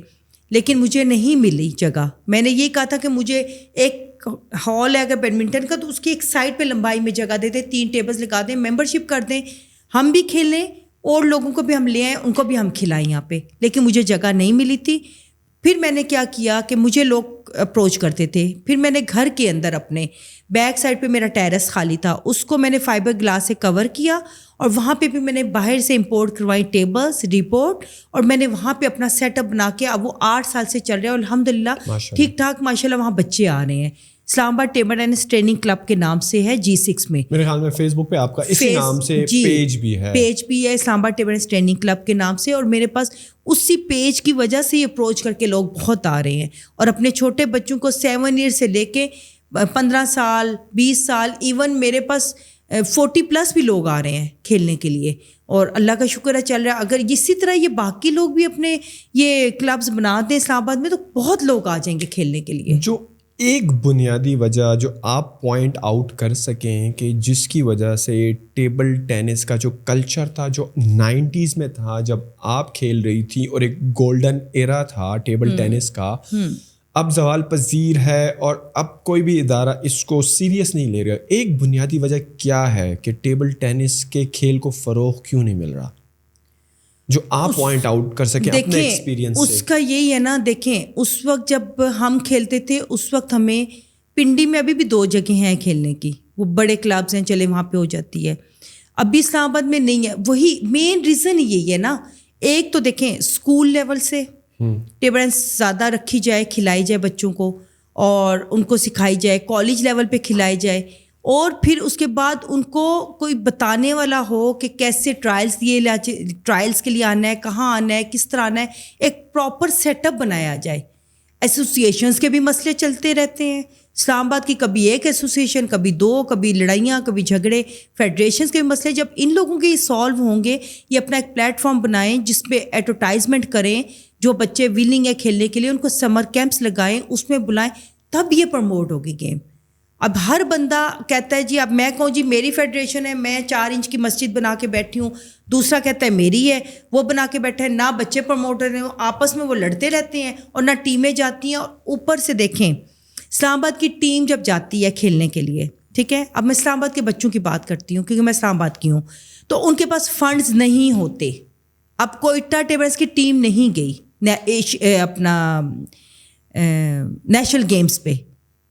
لیکن مجھے نہیں ملی جگہ. میں نے یہ کہا تھا کہ مجھے ایک ہال ہے اگر بیڈمنٹن کا, تو اس کی ایک سائڈ پہ لمبائی میں جگہ دے دیں, 3 ٹیبلز لگا دیں, ممبر شپ کر دیں, ہم بھی کھیلیں اور لوگوں کو بھی ہم لے آئیں, ان کو بھی ہم کھلائیں یہاں پہ. لیکن مجھے جگہ نہیں ملی تھی. پھر میں نے کیا کیا کہ مجھے لوگ اپروچ کرتے تھے, پھر میں نے گھر کے اندر اپنے بیک سائڈ پہ میرا ٹیرس خالی تھا, اس کو میں نے فائبر گلاس سے کور کیا, اور وہاں پہ بھی میں نے باہر سے امپورٹ کروائی ٹیبلز, ریپورٹ, اور میں نے وہاں پہ اپنا سیٹ اپ بنا کے, اب وہ 8 سال سے چل رہا ہے اور الحمدللہ ٹھیک ٹھاک ماشاءاللہ وہاں بچے آ رہے ہیں. اسلام آباد ٹیبل ٹینس ٹریننگ کلب کے نام سے ہے, G6 میں. میرے خیال میں فیس بک پہ آپ کا اسی نام سے پیج بھی ہے اسلام آباد ٹیبل ٹینس ٹریننگ کلب کے نام سے, اور میرے پاس اسی پیج کی وجہ سے یہ اپروچ کر کے لوگ بہت آ رہے ہیں, اور اپنے چھوٹے بچوں کو 7 ایئر سے لے کے 15 سال 20 سال, ایون میرے پاس 40+ بھی لوگ آ رہے ہیں کھیلنے کے لیے, اور اللہ کا شکر ہے چل رہا ہے. اگر اسی طرح یہ باقی لوگ بھی اپنے یہ کلبز بنا دیں اسلام آباد میں تو بہت لوگ آ جائیں گے کھیلنے کے لیے. جو ایک بنیادی وجہ جو آپ پوائنٹ آؤٹ کر سکیں کہ جس کی وجہ سے ٹیبل ٹینس کا جو کلچر تھا جو 90s میں تھا جب آپ کھیل رہی تھی, اور ایک گولڈن ایرا تھا ٹیبل ٹینس کا, اب زوال پذیر ہے اور اب کوئی بھی ادارہ اس کو سیریس نہیں لے رہا, ایک بنیادی وجہ کیا ہے کہ ٹیبل ٹینس کے کھیل کو فروغ کیوں نہیں مل رہا, جو آپ پوائنٹ آؤٹ کر سکیں اپنے ایکسپیرینس سے؟ اس کا یہی ہے نا, دیکھیں اس وقت جب ہم کھیلتے تھے اس وقت ہمیں پنڈی میں ابھی بھی 2 جگہیں ہیں کھیلنے کی, وہ بڑے کلبز ہیں, چلے وہاں پہ ہو جاتی ہے, ابھی اسلام آباد میں نہیں ہے. وہی مین ریزن یہی ہے نا, ایک تو دیکھیں اسکول لیول سے ٹیبل ٹینس زیادہ رکھی جائے, کھلائی جائے بچوں کو اور ان کو سکھائی جائے, کالج لیول پہ کھلائی جائے, اور پھر اس کے بعد ان کو کوئی بتانے والا ہو کہ کیسے ٹرائلس کے لیے آنا ہے, کہاں آنا ہے, کس طرح آنا ہے, ایک پراپر سیٹ اپ بنایا جائے. ایسوسیشنس کے بھی مسئلے چلتے رہتے ہیں اسلام آباد کی, کبھی ایک ایسوسیشن, کبھی 2, کبھی لڑائیاں, کبھی جھگڑے, فیڈریشنس کے بھی مسئلے. جب ان لوگوں کے یہ سالو ہوں گے, یہ اپنا ایک پلیٹ فارم بنائیں جس پہ ایڈورٹائزمنٹ کریں, جو بچے ولنگ ہے کھیلنے کے لیے ان کو سمر کیمپس لگائیں, اس میں بلائیں, تب یہ پروموٹ ہوگی گیم. اب ہر بندہ کہتا ہے جی, اب میں کہوں جی میری فیڈریشن ہے, میں 4 انچ کی مسجد بنا کے بیٹھی ہوں, دوسرا کہتا ہے میری ہے, وہ بنا کے بیٹھا ہے, نہ بچے پروموٹر ہیں, آپس میں وہ لڑتے رہتے ہیں اور نہ ٹیمیں جاتی ہیں. اور اوپر سے دیکھیں اسلام آباد کی ٹیم جب جاتی ہے کھیلنے کے لیے, ٹھیک ہے, اب میں اسلام آباد کے بچوں کی بات کرتی ہوں کیونکہ میں اسلام آباد کی ہوں, تو ان کے پاس فنڈز نہیں ہوتے. اب کوئٹہ ٹیبلز کی ٹیم نہیں گئی اپنا نیشنل گیمز پہ,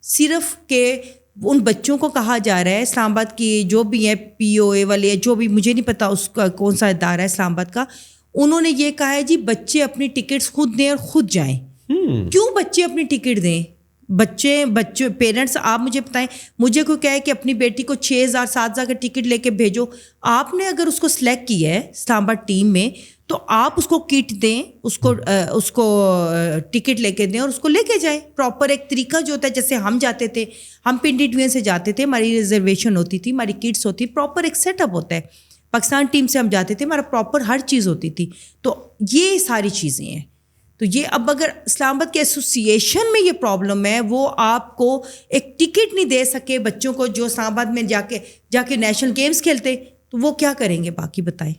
صرف کہ ان بچوں کو کہا جا رہا ہے اسلام آباد کی جو بھی ہیں POA والے, جو بھی, مجھے نہیں پتا اس کا کون سا ادارہ ہے اسلام آباد کا, انہوں نے یہ کہا ہے جی بچے اپنی ٹکٹس خود دیں اور خود جائیں. کیوں بچے اپنی ٹکٹ دیں؟ بچے پیرنٹس, آپ مجھے بتائیں, مجھے کوئی کہے کہ اپنی بیٹی کو 6,000 7,000 کا ٹکٹ لے کے بھیجو, آپ نے اگر اس کو سلیکٹ کیا ہے اسلام آباد ٹیم میں تو آپ اس کو کٹ دیں, اس کو ٹکٹ لے کے دیں اور اس کو لے کے جائیں. پراپر ایک طریقہ جو ہوتا ہے, جیسے ہم جاتے تھے, ہم پنڈی ڈوین سے جاتے تھے, ہماری ریزرویشن ہوتی تھی, ہماری کٹس ہوتی, پراپر ایک سیٹ اپ ہوتا ہے. پاکستان ٹیم سے ہم جاتے تھے, ہمارا پراپر ہر چیز ہوتی تھی. تو یہ ساری چیزیں ہیں. تو یہ اب اگر اسلام آباد کے ایسوسیشن میں یہ پرابلم ہے, وہ آپ کو ایک ٹکٹ نہیں دے سکے بچوں کو جو اسلام آباد میں جا کے نیشنل گیمز کھیلتے, تو وہ کیا کریں گے باقی بتائیں.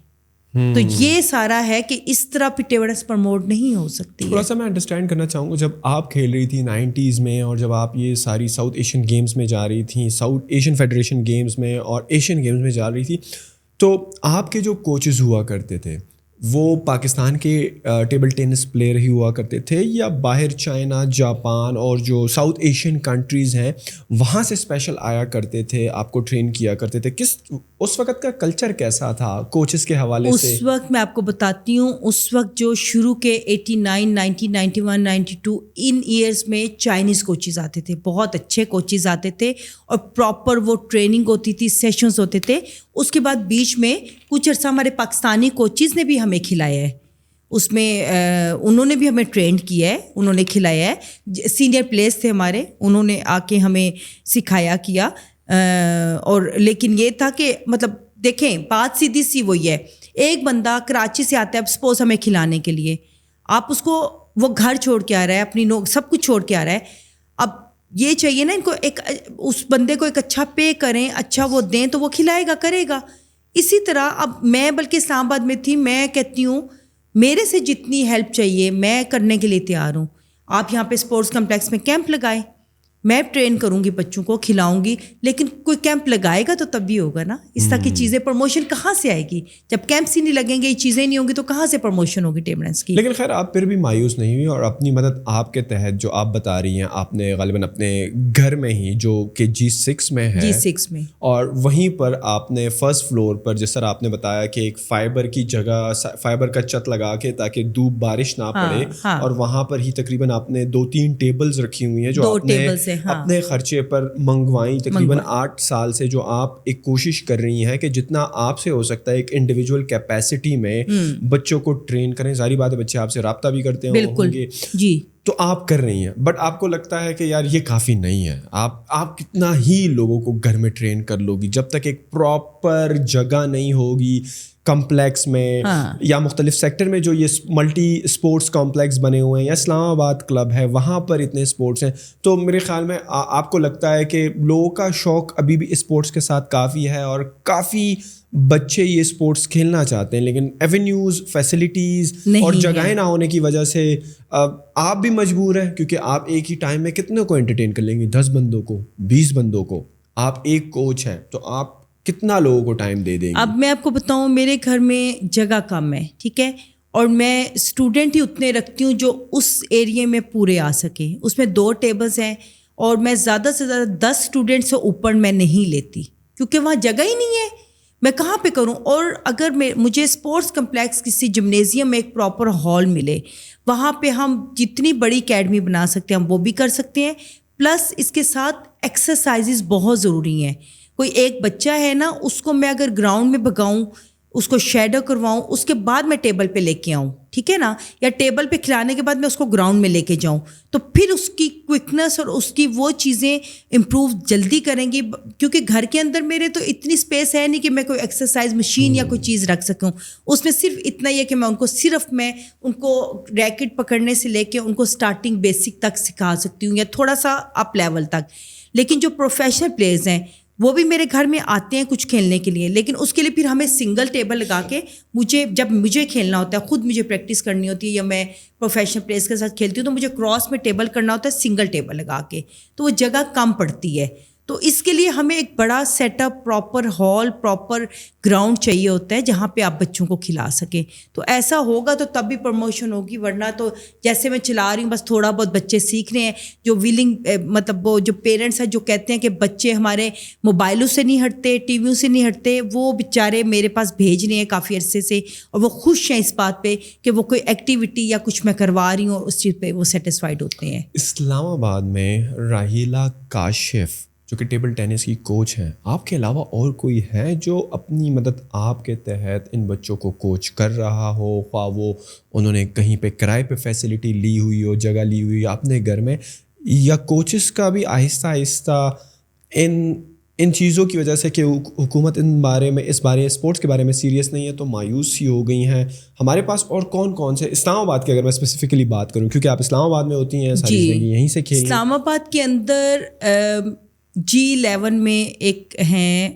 تو یہ سارا ہے کہ اس طرح پہ ٹیبل ٹینس پروموٹ نہیں ہو سکتی. تھوڑا سا میں انڈرسٹینڈ کرنا چاہوں گا, جب آپ کھیل رہی تھی 90s میں اور جب آپ یہ ساری ساؤتھ ایشین گیمز میں جا رہی تھیں, ساؤتھ ایشین فیڈریشن گیمز میں اور ایشین گیمز میں جا رہی تھی, تو آپ کے جو کوچز ہوا کرتے تھے وہ پاکستان کے ٹیبل ٹینس پلیئر ہی ہوا کرتے تھے, یا باہر چائنا, جاپان اور جو ساؤتھ ایشین کنٹریز ہیں وہاں سے اسپیشل آیا کرتے تھے, آپ کو ٹرین کیا کرتے تھے؟ کس اس وقت کا کلچر کیسا تھا کوچز کے حوالے سے؟ اس وقت میں آپ کو بتاتی ہوں, اس وقت جو شروع کے 89, 90, 91, 92 ان ایئرس میں چائنیز کوچز آتے تھے, بہت اچھے کوچز آتے تھے اور پراپر وہ ٹریننگ ہوتی تھی, سیشنز ہوتے تھے. اس کے بعد بیچ میں کچھ عرصہ ہمارے پاکستانی کوچز نے بھی ہمیں کھلایا ہے, اس میں انہوں نے بھی ہمیں ٹرینڈ کیا ہے, انہوں نے کھلایا ہے. سینئر پلیئرس تھے ہمارے, انہوں نے آ کے ہمیں سکھایا کیا. اور لیکن یہ تھا کہ مطلب دیکھیں بات سیدھی سی وہی ہے, ایک بندہ کراچی سے آتا ہے اب سپوز ہمیں کھلانے کے لیے, آپ اس کو وہ گھر چھوڑ کے آ رہا ہے, اپنی سب کچھ چھوڑ کے آ رہا ہے. اب یہ چاہیے نا ان کو ایک اس بندے کو ایک اچھا پے کریں, اچھا وہ دیں تو وہ کھلائے گا, کرے گا. اسی طرح اب میں بلکہ اسلام آباد میں تھی, میں کہتی ہوں میرے سے جتنی ہیلپ چاہیے میں کرنے کے لیے تیار ہوں. آپ یہاں پہ اسپورٹس کمپلیکس میں کیمپ لگائیں, میں ٹرین کروں گی بچوں کو, کھلاؤں گی, لیکن کوئی کیمپ لگائے گا تو تب بھی ہوگا نا. اس طرح کی چیزیں پروموشن کہاں سے آئے گی جب کیمپس ہی نہیں لگیں گے, یہ چیزیں نہیں ہوں گی تو کہاں سے پروموشن ہوگی ٹیبل ٹینس کی. لیکن خیر آپ پھر بھی مایوس نہیں ہوئی, اور اپنی مدد آپ کے تحت جو آپ بتا رہی ہیں, آپ نے غالباً اپنے گھر میں ہی جو کہ G6 میں ہے, G6 میں, اور وہیں پر آپ نے فرسٹ فلور پر جس طرح آپ نے بتایا کہ ایک فائبر کی جگہ, فائبر کا چھت لگا کے تاکہ دھوپ بارش نہ پڑے, اور وہاں پر ہی تقریباً آپ نے 2-3 ٹیبلز رکھی ہوئی ہیں جو آپ نے اپنے خرچے پر منگوائیں تقریباً 8 سال سے, جو آپ ایک کوشش کر رہی ہیں کہ جتنا آپ سے ہو سکتا ہے ایک انڈیویجول کیپیسٹی میں بچوں کو ٹرین کریں. ظاہری بات ہے بچے آپ سے رابطہ بھی کرتے ہیں, بالکل جی, تو آپ کر رہی ہیں, بٹ آپ کو لگتا ہے کہ یار یہ کافی نہیں ہے. آپ کتنا ہی لوگوں کو گھر میں ٹرین کر لو گی جب تک ایک پراپر جگہ نہیں ہوگی کمپلیکس میں یا مختلف سیکٹر میں. جو یہ ملٹی اسپورٹس کمپلیکس بنے ہوئے ہیں یا اسلام آباد کلب ہے وہاں پر اتنے اسپورٹس ہیں, تو میرے خیال میں آپ کو لگتا ہے کہ لوگوں کا شوق ابھی بھی اسپورٹس کے ساتھ کافی ہے, اور کافی بچے یہ اسپورٹس کھیلنا چاہتے ہیں, لیکن ایونیوز, فیسلٹیز اور جگہیں نہ ہونے کی وجہ سے آپ بھی مجبور ہیں, کیونکہ آپ ایک ہی ٹائم میں کتنے کو انٹرٹین کر لیں گے, 10 بندوں کو, 20 بندوں کو. آپ ایک کوچ ہیں تو آپ کتنا لوگوں کو ٹائم دے دیں گے. اب میں آپ کو بتاؤں, میرے گھر میں جگہ کم ہے, ٹھیک ہے, اور میں اسٹوڈنٹ ہی اتنے رکھتی ہوں جو اس ایریے میں پورے آ سکیں. اس میں 2 ٹیبلز ہیں, اور میں زیادہ سے زیادہ 10 اسٹوڈنٹ سے اوپر میں نہیں لیتی, کیونکہ وہاں جگہ ہی نہیں ہے, میں کہاں پہ کروں. اور اگر مجھے اسپورٹس کمپلیکس کسی جمنیزیم میں ایک پراپر ہال ملے, وہاں پہ ہم جتنی بڑی اکیڈمی بنا سکتے ہیں ہم وہ بھی کر سکتے ہیں. پلس اس کے ساتھ ایکسرسائزز بہت ضروری ہیں. کوئی ایک بچہ ہے نا, اس کو میں اگر گراؤنڈ میں بھگاؤں, اس کو شیڈو کرواؤں, اس کے بعد میں ٹیبل پہ لے کے آؤں, ٹھیک ہے نا, یا ٹیبل پہ کھلانے کے بعد میں اس کو گراؤنڈ میں لے کے جاؤں, تو پھر اس کی کوئکنس اور اس کی وہ چیزیں امپروو جلدی کریں گی. کیونکہ گھر کے اندر میرے تو اتنی اسپیس ہے نہیں کہ میں کوئی ایکسرسائز مشین یا کوئی چیز رکھ سکوں. اس میں صرف اتنا ہی ہے کہ میں ان کو ریکٹ پکڑنے سے لے کے ان کو اسٹارٹنگ بیسک تک سکھا سکتی ہوں, یا تھوڑا سا اپ لیول تک. لیکن جو پروفیشنل پلیئرز ہیں وہ بھی میرے گھر میں آتے ہیں کچھ کھیلنے کے لیے, لیکن اس کے لیے پھر ہمیں سنگل ٹیبل لگا کے, جب مجھے کھیلنا ہوتا ہے, خود مجھے پریکٹس کرنی ہوتی ہے, یا میں پروفیشنل پلیئرس کے ساتھ کھیلتی ہوں تو مجھے کراس میں ٹیبل کرنا ہوتا ہے سنگل ٹیبل لگا کے, تو وہ جگہ کم پڑتی ہے. تو اس کے لیے ہمیں ایک بڑا set up, proper hall, proper ground چاہیے ہوتا ہے جہاں پہ آپ بچوں کو کھلا سکیں. تو ایسا ہوگا تو تب بھی پروموشن ہوگی, ورنہ تو جیسے میں چلا رہی ہوں بس تھوڑا بہت بچے سیکھ رہے ہیں. جو مطلب وہ جو پیرنٹس ہیں جو کہتے ہیں کہ بچے ہمارے موبائلوں سے نہیں ہٹتے, ٹی ویوں سے نہیں ہٹتے, وہ بیچارے میرے پاس بھیج رہے ہیں کافی عرصے سے, اور وہ خوش ہیں اس بات پہ کہ وہ کوئی ایکٹیویٹی یا کچھ میں کروا رہی ہوں, اور اس چیز پہ وہ سیٹسفائڈ ہوتے ہیں. اسلام آباد میں راہیلہ کاشف جو کہ ٹیبل ٹینس کی کوچ ہیں, آپ کے علاوہ اور کوئی ہے جو اپنی مدد آپ کے تحت ان بچوں کو کوچ کر رہا ہو, خواہ وہ انہوں نے کہیں پہ کرائے پہ فیسلٹی لی ہوئی ہو, جگہ لی ہوئی ہو اپنے گھر میں, یا کوچز کا بھی آہستہ آہستہ ان چیزوں کی وجہ سے کہ حکومت اسپورٹس کے بارے میں سیریس نہیں ہے تو مایوس ہی ہو گئی ہیں. ہمارے پاس اور کون سے اسلام آباد کی اگر میں اسپیسیفکلی بات کروں, کیونکہ آپ اسلام آباد میں ہوتی ہیں, ساری زندگی یہیں سے کھیلی. اسلام آباد کے اندر G11 میں ایک ہیں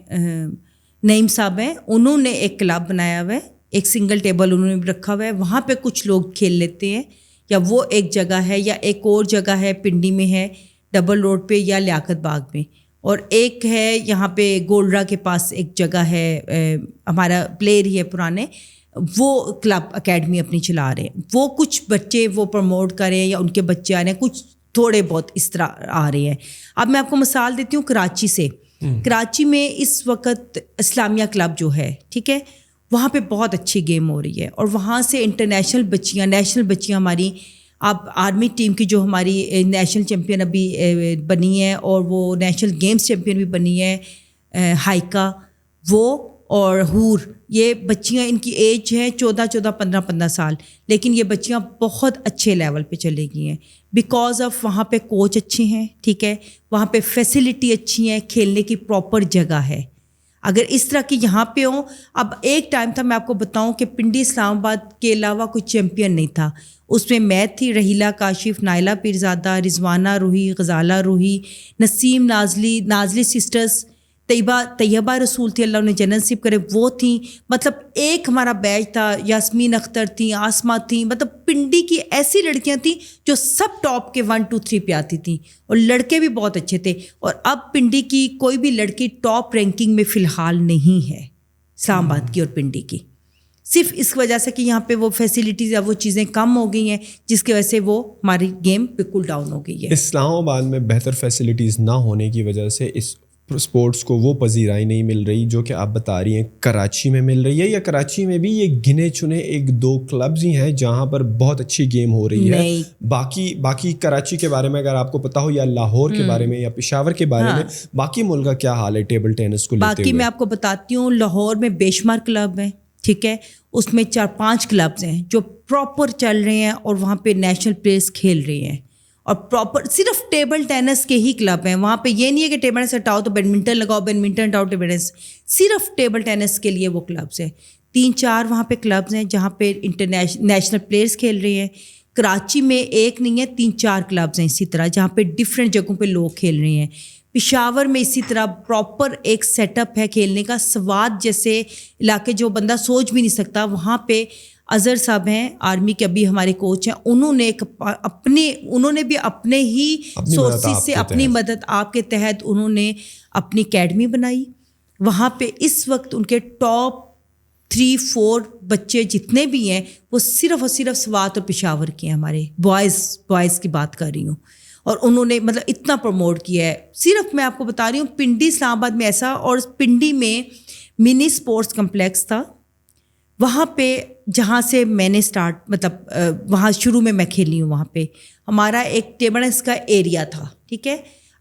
نعیم صاحب ہیں, انہوں نے ایک کلب بنایا ہوا ہے, ایک سنگل ٹیبل انہوں نے بھی رکھا ہوا ہے, وہاں پہ کچھ لوگ کھیل لیتے ہیں. یا وہ ایک جگہ ہے, یا ایک اور جگہ ہے پنڈی میں ہے, ڈبل روڈ پہ, یا لیاقت باغ میں, اور ایک ہے یہاں پہ گولڈرا کے پاس ایک جگہ ہے, ہمارا پلیئر ہی ہے پرانے, وہ کلب اکیڈمی اپنی چلا رہے ہیں. وہ کچھ بچے وہ پروموٹ کریں یا ان کے بچے آ رہے ہیں, کچھ تھوڑے بہت اس طرح آ رہے ہیں. اب میں آپ کو مثال دیتی ہوں کراچی سے. کراچی میں اس وقت اسلامیہ کلب جو ہے, ٹھیک ہے, وہاں پہ بہت اچھی گیم ہو رہی ہے, اور وہاں سے انٹرنیشنل بچیاں, نیشنل بچیاں ہماری, اب آرمی ٹیم کی جو ہماری نیشنل چیمپئن ابھی بنی ہے, اور وہ نیشنل گیمز چیمپئن بھی بنی ہے, ہائیکا, وہ اور حور, یہ بچیاں, ان کی ایج ہے 14 15 سال, لیکن یہ بچیاں بہت اچھے لیول پہ چلے گئی ہیں بیکاز آف وہاں پہ کوچ اچھے ہیں, ٹھیک ہے, وہاں پہ فیسلٹی اچھی ہیں, کھیلنے کی پراپر جگہ ہے. اگر اس طرح کی یہاں پہ ہوں, اب ایک ٹائم تھا, میں آپ کو بتاؤں کہ پنڈی اسلام آباد کے علاوہ کوئی چیمپئن نہیں تھا. اس میں تھی رحیلہ کاشف, نائلہ پیرزادہ, رضوانہ روحی, غزالہ روحی, نسیم نازلی سسٹرز, طیبہ رسول تھی, اللہ انہیں جنت نصیب کرے, وہ تھیں. مطلب ایک ہمارا بیچ تھا, یاسمین اختر تھیں, آسما تھیں, مطلب پنڈی کی ایسی لڑکیاں تھیں جو سب ٹاپ کے 1 2 3 پہ آتی تھیں, اور لڑکے بھی بہت اچھے تھے. اور اب پنڈی کی کوئی بھی لڑکی ٹاپ رینکنگ میں فی الحال نہیں ہے, اسلام آباد کی اور پنڈی کی, صرف اس وجہ سے کہ یہاں پہ وہ فیسلٹیز یا وہ چیزیں کم ہو گئی ہیں, جس کی وجہ سے وہ ہماری گیم بالکل ڈاؤن ہو گئی ہے. اسلام آباد میں بہتر فیسلٹیز نہ ہونے کی وجہ سے اس اسپورٹس کو وہ پذیرائی نہیں مل رہی جو کہ آپ بتا رہی ہیں کراچی میں مل رہی ہے, یا کراچی میں بھی یہ گنے چنے 1-2 کلبز ہی ہیں جہاں پر بہت اچھی گیم ہو رہی ہے. باقی کراچی کے بارے میں اگر آپ کو پتا ہو, یا لاہور کے بارے میں, یا پشاور کے بارے میں, باقی ملک کا کیا حال ہے ٹیبل ٹینس کو لیتے ہوئے؟ باقی میں آپ کو بتاتی ہوں, لاہور میں بے شمار کلب ہیں, ٹھیک ہے, اس میں 4-5 کلبز ہیں جو پراپر چل رہے ہیں اور وہاں پہ نیشنل پلیئرس کھیل رہے ہیں, اور پراپر صرف ٹیبل ٹینس کے ہی کلب ہیں وہاں پہ. یہ نہیں ہے کہ ٹیبل ٹینس ہٹاؤ تو بیڈمنٹن لگاؤ, بیڈمنٹن ہٹاؤ ٹیبل ٹینس, صرف ٹیبل ٹینس کے لیے وہ کلبس ہیں. 3-4 وہاں پہ کلبز ہیں جہاں پہ نیشنل پلیئرس کھیل رہے ہیں. کراچی میں ایک نہیں ہے, 3-4 کلبز ہیں اسی طرح جہاں پہ ڈفرینٹ جگہوں پہ لوگ کھیل رہے ہیں. پشاور میں اسی طرح پراپر ایک سیٹ اپ ہے کھیلنے کا. سوات جیسے علاقے جو بندہ سوچ بھی نہیں سکتا, وہاں پہ اظہر صاحب ہیں آرمی کے, ابھی ہمارے کوچ ہیں, انہوں نے بھی اپنے ہی سورسز سے اپنی مدد آپ کے تحت انہوں نے اپنی اکیڈمی بنائی. وہاں پہ اس وقت ان کے ٹاپ 3-4 بچے جتنے بھی ہیں وہ صرف اور صرف سوات اور پشاور کے ہیں, ہمارے بوائز کی بات کر رہی ہوں. اور انہوں نے مطلب اتنا پروموٹ کیا ہے. صرف میں آپ کو بتا رہی ہوں پنڈی اسلام آباد میں ایسا, اور پنڈی میں منی اسپورٹس کمپلیکس تھا, وہاں پہ جہاں سے میں نے وہاں شروع میں کھیلی ہوں, وہاں پہ ہمارا ایک ٹیبل ٹینس کا ایریا تھا, ٹھیک ہے.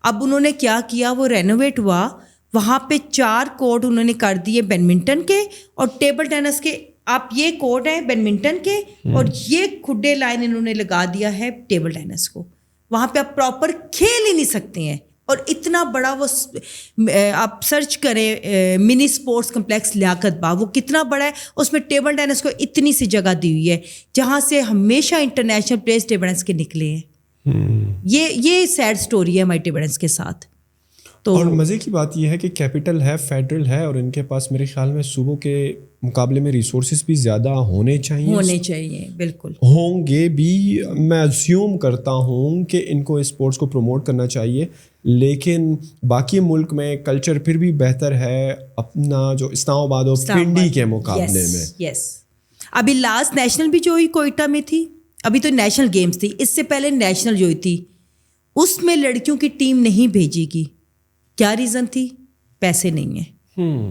اب انہوں نے کیا کیا, وہ رینوویٹ ہوا, وہاں پہ 4 کورٹ انہوں نے کر دیے بیڈمنٹن کے اور ٹیبل ٹینس کے. آپ یہ کورٹ ہیں بیڈمنٹن کے, اور یہ کھڈے لائن انہوں نے لگا دیا ہے ٹیبل ٹینس کو. وہاں پہ آپ پراپر کھیل ہی نہیں سکتے ہیں, اور اتنا بڑا وہ, آپ سرچ کریں منی اسپورٹس کمپلیکس لیاقت باغ, وہ کتنا بڑا ہے. اس میں ٹیبل ٹینس کو اتنی سی جگہ دی ہوئی ہے جہاں سے ہمیشہ انٹرنیشنل پلیئرس ٹیبل ٹینس کے نکلے ہیں. یہ سیڈ سٹوری ہے ہمارے ٹیبل ٹینس کے ساتھ. اور مزے کی بات یہ ہے کہ کیپٹل ہے, فیڈرل ہے, اور ان کے پاس میرے خیال میں صوبوں کے مقابلے میں ریسورسز بھی زیادہ ہونے چاہیے. بالکل ہوں گے بھی. میں اسیوم کرتا ہوں کہ ان کو اسپورٹس کو پروموٹ کرنا چاہیے, لیکن باقی ملک میں کلچر پھر بھی بہتر ہے اپنا جو اسلام آباد اور پنڈی کے مقابلے میں. یس, ابھی لاسٹ نیشنل بھی جو ہوئی کوئٹہ میں تھی, ابھی تو نیشنل گیمز تھی, اس سے پہلے نیشنل جو ہوئی تھی اس میں لڑکیوں کی ٹیم نہیں بھیجی گئی. کیا ریزن تھی؟ پیسے نہیں ہیں.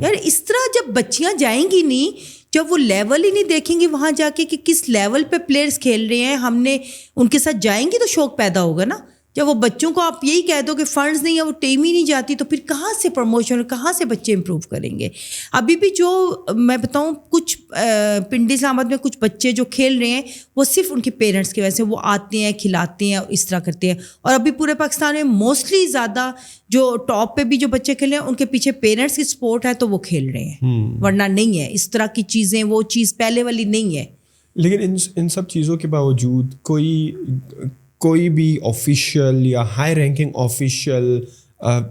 یار اس طرح جب بچیاں جائیں گی نہیں, جب وہ لیول ہی نہیں دیکھیں گی وہاں جا کے کہ کس لیول پہ پلیئرس کھیل رہے ہیں, ہم نے ان کے ساتھ جائیں گی تو شوق پیدا ہوگا نا. جب وہ بچوں کو آپ یہی کہہ دو کہ فنڈز نہیں ہے, وہ ٹیم ہی نہیں جاتی, تو پھر کہاں سے پروموشن, کہاں سے بچے امپروو کریں گے. ابھی بھی جو میں بتاؤں کچھ پنڈی اسلام آباد میں کچھ بچے جو کھیل رہے ہیں وہ صرف ان کے پیرنٹس کی وجہ سے, وہ آتے ہیں کھلاتے ہیں اس طرح کرتے ہیں. اور ابھی پورے پاکستان میں موسٹلی زیادہ جو ٹاپ پہ بھی جو بچے کھیل رہے ہیں ان کے پیچھے پیرنٹس کی سپورٹ ہے تو وہ کھیل رہے ہیں, ورنہ نہیں ہے اس طرح کی چیزیں, وہ چیز پہلے والی نہیں ہے. لیکن ان سب چیزوں کے باوجود کوئی بھی آفیشیل یا ہائی رینکنگ آفیشیل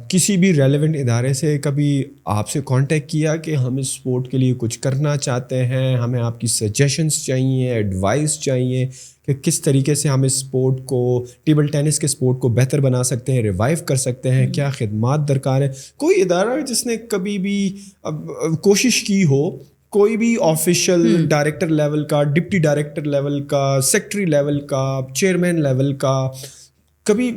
کسی بھی ریلیونٹ ادارے سے کبھی آپ سے کانٹیکٹ کیا کہ ہم اس اسپورٹ کے لیے کچھ کرنا چاہتے ہیں, ہمیں آپ کی سجیشنس چاہیے, ایڈوائس چاہیے کہ کس طریقے سے ہم اس اسپورٹ کو, ٹیبل ٹینس کے اسپورٹ کو بہتر بنا سکتے ہیں, ریوائیو کر سکتے ہیں, کیا خدمات درکار ہیں؟ کوئی ادارہ جس نے کبھی بھی کوشش کی ہو, کوئی بھی آفیشیل ڈائریکٹر لیول کا, ڈپٹی ڈائریکٹر لیول کا, سیکٹری لیول کا, چیئرمین لیول کا, کبھی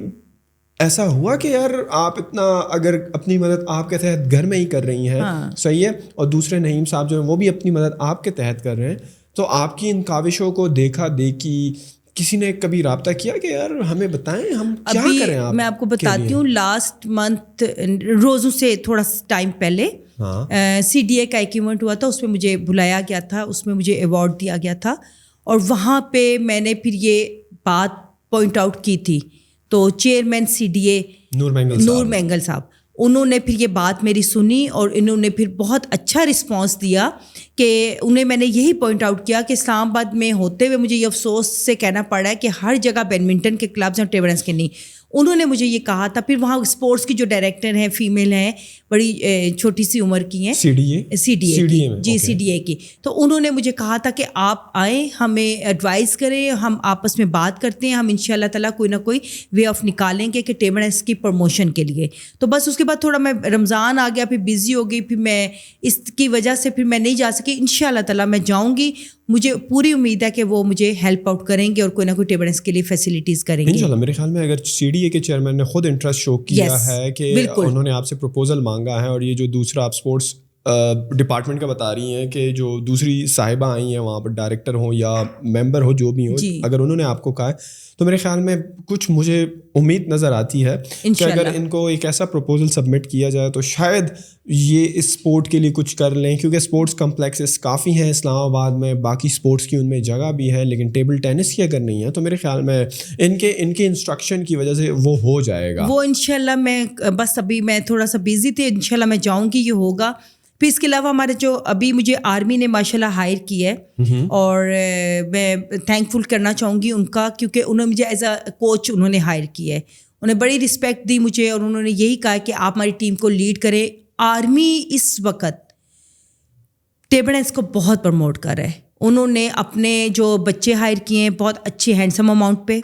ایسا ہوا کہ یار آپ اتنا اگر اپنی مدد آپ کے تحت گھر میں ہی کر رہی ہیں, صحیح ہے, اور دوسرے نعیم صاحب جو ہیں وہ بھی اپنی مدد آپ کے تحت کر رہے ہیں, تو آپ کی ان کاوشوں کو دیکھا دیکھی کسی نے کبھی رابطہ کیا کہ یار ہمیں بتائیں ہم کیا کریں؟ میں آپ کو بتاتی ہوں, لاسٹ منتھ روزوں سے تھوڑا ٹائم پہلے CDA کا ایک ایونٹ ہوا تھا, اس میں مجھے بلایا گیا تھا, اس میں مجھے ایوارڈ دیا گیا تھا, اور وہاں پہ میں نے پھر یہ بات پوائنٹ آؤٹ کی تھی. تو چیئرمین CDA نور مینگل صاحب, انہوں نے پھر یہ بات میری سنی اور انہوں نے پھر بہت اچھا رسپانس دیا کہ انہیں میں نے یہی پوائنٹ آؤٹ کیا کہ اسلام آباد میں ہوتے ہوئے مجھے یہ افسوس سے کہنا پڑا ہے کہ ہر جگہ بیڈمنٹن کے کلبز ہیں, ٹیبل ٹینس کے نہیں. انہوں نے مجھے یہ کہا تھا. پھر وہاں اسپورٹس کی جو ڈائریکٹر ہیں فیمیل ہیں, بڑی چھوٹی سی عمر کی ہیں, سی ڈی اے کی, تو انہوں نے مجھے کہا تھا کہ آپ آئیں, ہمیں ایڈوائز کریں, ہم آپس میں بات کرتے ہیں, ہم ان شاء اللہ تعالیٰ کوئی نہ کوئی وے آف نکالیں گے کہ ٹیبل ٹینس کی پروموشن کے لیے. تو بس اس کے بعد تھوڑا میں رمضان آ گیا, پھر بزی ہو گئی, پھر میں اس کی وجہ سے پھر میں نہیں جا سکی. ان شاء اللہ تعالیٰ میں جاؤں گی, مجھے پوری امید ہے کہ وہ مجھے ہیلپ آؤٹ کریں گے اور کوئی نہ کوئی ٹیبل ٹینس کے لیے فیسلٹیز کریں گے انشاءاللہ. میرے خیال میں اگر سی ڈی اے کے چیئرمین نے خود انٹرسٹ شو کیا ہے کہ انہوں نے آپ سے پروپوزل مانگا ہے, اور یہ جو دوسرا آپ اسپورٹس ڈپارٹمنٹ کا بتا رہی ہیں کہ جو دوسری صاحبہ آئی ہیں وہاں پر ڈائریکٹر ہوں یا ممبر ہو جو بھی ہو, اگر انہوں نے آپ کو کہا ہے تو میرے خیال میں کچھ مجھے امید نظر آتی ہے کہ اگر ان کو ایک ایسا پروپوزل سبمٹ کیا جائے تو شاید یہ اس اسپورٹ کے لیے کچھ کر لیں, کیونکہ اسپورٹس کمپلیکسز کافی ہیں اسلام آباد میں, باقی اسپورٹس کی ان میں جگہ بھی ہے, لیکن ٹیبل ٹینس کی اگر نہیں ہے تو میرے خیال میں ان کے انسٹرکشن کی وجہ سے وہ ہو جائے گا. وہ انشاءاللہ میں بس ابھی میں تھوڑا سا بیزی تھی, انشاءاللہ میں جاؤں گی, یہ ہوگا. پھر اس کے علاوہ ہمارے جو ابھی مجھے آرمی نے ماشاء اللہ ہائر کی ہے, اور میں تھینک فل کرنا چاہوں گی ان کا, کیونکہ انہوں نے مجھے ایز اے کوچ انہوں نے ہائر کی ہے. انہیں بڑی رسپیکٹ دی مجھے, اور انہوں نے یہی کہا کہ آپ ہماری ٹیم کو لیڈ کریں. آرمی اس وقت ٹیبل ٹینس کو بہت پروموٹ کر رہا ہے. انہوں نے اپنے جو بچے ہائر کیے ہیں بہت اچھے ہینڈسم اماؤنٹ پہ,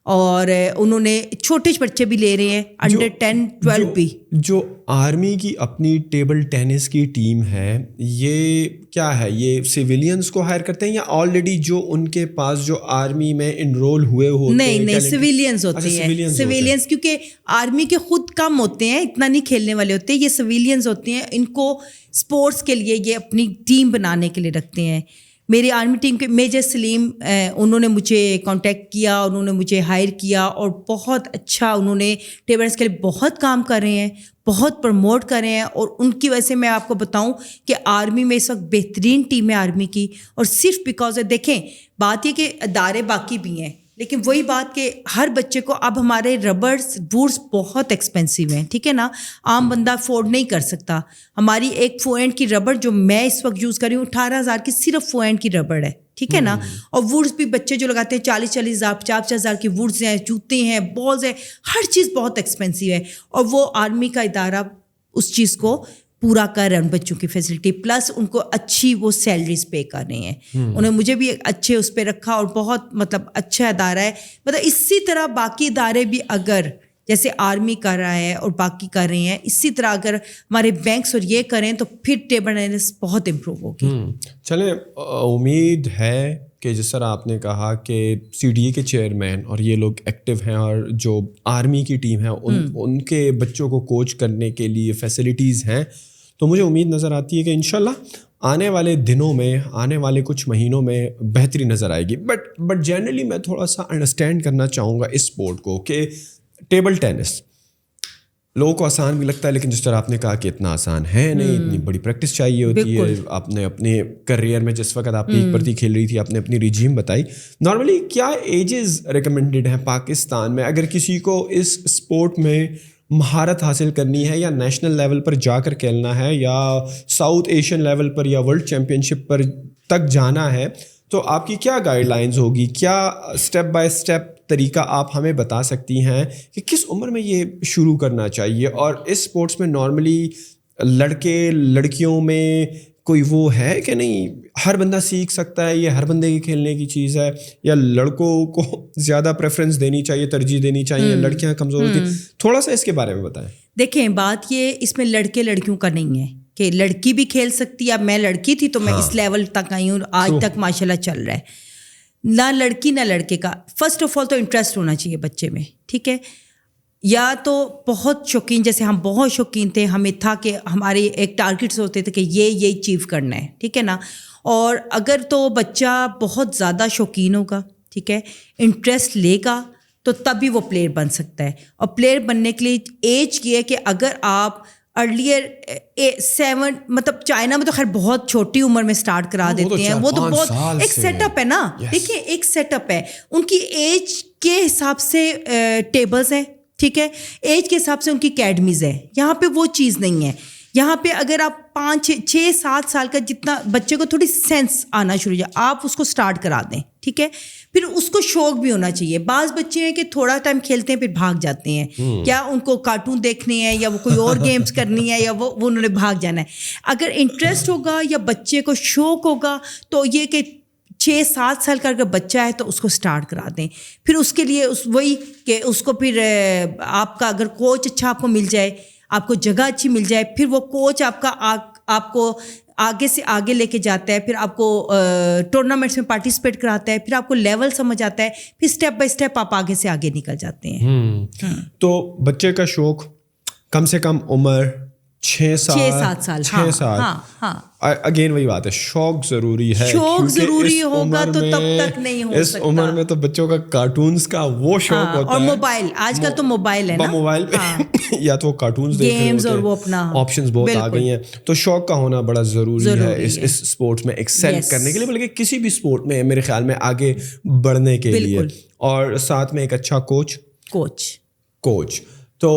اور انہوں نے چھوٹے بچے بھی لے رہے ہیں, انڈر 10-12 بھی. جو آرمی کی اپنی ٹیبل ٹینس کی ٹیم ہے, یہ کیا ہے, یہ سویلینز کو ہائر کرتے ہیں یا آلریڈی جو ان کے پاس جو آرمی میں انرول ہوئے ہوتے ہیں؟ نہیں, سویلینز ہوتے ہیں, سویلینز, کیونکہ آرمی کے خود کم ہوتے ہیں, اتنا نہیں کھیلنے والے ہوتے, یہ سویلینز ہوتے ہیں. ان کو اسپورٹس کے لیے یہ اپنی ٹیم بنانے کے لیے رکھتے ہیں. میری آرمی ٹیم کے میجر سلیم انہوں نے مجھے کانٹیکٹ کیا, انہوں نے مجھے ہائر کیا, اور بہت اچھا انہوں نے ٹیبل ٹینس کے لیے بہت کام کر رہے ہیں, بہت پروموٹ کر رہے ہیں. اور ان کی وجہ سے میں آپ کو بتاؤں کہ آرمی میں اس وقت بہترین ٹیم ہے آرمی کی, اور صرف بیکاز دیکھیں بات یہ کہ ادارے باقی بھی ہیں, لیکن وہی بات کہ ہر بچے کو اب ہمارے ربڑس بوٹس بہت ایکسپینسو ہیں, ٹھیک ہے نا, عام بندہ افورڈ نہیں کر سکتا. ہماری ایک فوئنٹ کی ربڑ جو میں اس وقت یوز کر رہی ہوں 18,000 کی صرف فوئنٹ کی ربڑ ہے, ٹھیک ہے نا. اور ووڈس بھی بچے جو لگاتے ہیں 40,000 50,000 کی ووڈس ہیں, جوتے ہیں, بالز ہیں, ہر چیز بہت ایکسپینسو ہے. اور وہ آرمی کا ادارہ اس چیز کو پورا کر رہے ہیں, ان بچوں کی فیسلٹی, پلس ان کو اچھی وہ سیلریز پے کر رہے ہیں. انہیں مجھے بھی اچھے اس پہ رکھا, اور بہت مطلب اچھا ادارہ ہے. مطلب اسی طرح باقی ادارے بھی اگر جیسے آرمی کر رہا ہے اور باقی کر رہے ہیں, اسی طرح اگر ہمارے بینکس اور یہ کریں تو پھر ٹیبل ٹینس بہت امپروو ہوگی. چلیں, امید ہے کہ جس طرح آپ نے کہا کہ سی ڈی اے کے چیئرمین اور یہ لوگ ایکٹیو ہیں, اور جو آرمی کی ٹیم ہے ان کے بچوں کو کوچ کرنے کے لیے فیسلٹیز ہیں, تو مجھے امید نظر آتی ہے کہ انشاءاللہ آنے والے دنوں میں, آنے والے کچھ مہینوں میں بہتری نظر آئے گی. بٹ جنرلی میں تھوڑا سا انڈرسٹینڈ کرنا چاہوں گا اس اسپورٹ کو کہ ٹیبل ٹینس لوگوں کو آسان بھی لگتا ہے, لیکن جس طرح آپ نے کہا کہ اتنا آسان ہے نہیں, اتنی بڑی پریکٹس چاہیے ہوتی ہے. آپ نے اپنے کریئر میں جس وقت آپ پیک پر تھی کھیل رہی تھی, آپ نے اپنی ریجیم بتائی. نارملی کیا ایجز ریکمینڈیڈ ہیں پاکستان میں اگر کسی کو اس اسپورٹ میں مہارت حاصل کرنی ہے, یا نیشنل لیول پر جا کر کھیلنا ہے, یا ساؤتھ ایشین لیول پر یا ورلڈ چیمپئن شپ پر تک جانا ہے, تو آپ کی کیا گائیڈ لائنز ہوگی, کیا اسٹیپ بائی اسٹیپ طریقہ آپ ہمیں بتا سکتی ہیں کہ کس عمر میں یہ شروع کرنا چاہیے؟ اور اس اسپورٹس میں نارملی لڑکے لڑکیوں میں کوئی وہ ہے کہ نہیں, ہر بندہ سیکھ سکتا ہے, یہ ہر بندے کی کھیلنے کی چیز ہے, یا لڑکوں کو زیادہ پریفرنس دینی چاہیے, ترجیح دینی چاہیے, لڑکیاں کمزور ہوتی ہیں؟ تھوڑا سا اس کے بارے میں بتائیں. دیکھیں بات یہ اس میں لڑکے لڑکیوں کا نہیں ہے کہ لڑکی بھی کھیل سکتی ہے. اب میں لڑکی تھی تو میں اس لیول تک آئی ہوں, آج تک ماشاء اللہ چل رہا ہے. نہ لڑکی نہ لڑکے کا, فرسٹ آف آل تو انٹرسٹ ہونا چاہیے بچے میں, ٹھیک ہے. یا تو بہت شوقین, جیسے ہم بہت شوقین تھے, ہمیں تھا کہ ہمارے ایک ٹارگیٹس ہوتے تھے کہ یہ اچیو کرنا ہے, ٹھیک ہے نا. اور اگر تو بچہ بہت زیادہ شوقین ہوگا, ٹھیک ہے, انٹرسٹ لے گا, تو تبھی وہ پلیئر بن سکتا ہے. اور پلیئر بننے کے لیے ایج یہ ہے کہ اگر آپ ارلیئر 7, مطلب چائنا میں تو خیر بہت چھوٹی عمر میں اسٹارٹ کرا دیتے ہیں, وہ تو بہت ایک سیٹ اپ ہے نا. دیکھیں ایک سیٹ اپ ہے, ان کی ایج کے حساب سے ٹیبلز ہیں, ٹھیک ہے, ایج کے حساب سے ان کی اکیڈمیز ہے. یہاں پہ وہ چیز نہیں ہے. یہاں پہ اگر آپ 5-6-7 سال کا جتنا بچے کو تھوڑی سینس آنا شروع ہو جائے, آپ اس کو اسٹارٹ کرا دیں, ٹھیک ہے. پھر اس کو شوق بھی ہونا چاہیے. بعض بچے ہیں کہ تھوڑا ٹائم کھیلتے ہیں پھر بھاگ جاتے ہیں, کیا ان کو کارٹون دیکھنے ہیں یا وہ کوئی اور گیمز کرنی ہے یا وہ انہوں نے بھاگ جانا ہے. اگر انٹرسٹ ہوگا یا بچے کو شوق ہوگا تو یہ کہ 6-7 سال کا اگر بچہ ہے تو اس کو اسٹارٹ کرا دیں. پھر اس کے لیے وہی کہ اس کو پھر آپ کا اگر کوچ اچھا آپ کو مل جائے, آپ کو جگہ اچھی مل جائے, پھر وہ کوچ آپ کا آپ کو آگے سے آگے لے کے جاتا ہے, پھر آپ کو ٹورنامنٹس میں پارٹیسپیٹ کراتا ہے, پھر آپ کو لیول سمجھ آتا ہے, پھر اسٹیپ بائی اسٹیپ آپ آگے سے آگے نکل جاتے ہیں. تو بچے کا شوق کم سے کم عمر 6-7 سال. اگین وہی بات ہے, شوق ضروری ہے. شوق ضروری ہوگا تو تب تک نہیں ہو سکتا. اس عمر میں تو بچوں کا کارٹونز کا وہ شوق ہوتا ہے, اور موبائل, آج کل تو موبائل ہے نا, موبائل پہ یا تو وہ کارٹونز دیکھ رہے ہوتے ہیں, اور وہ اپنا آپشنز بہت آ گئی ہیں. تو شوق کا ہونا بڑا ضروری ہے اس اسپورٹس میں ایکسل کرنے کے لیے, بلکہ کسی بھی اسپورٹ میں میرے خیال میں آگے بڑھنے کے لیے. اور ساتھ میں ایک اچھا کوچ. تو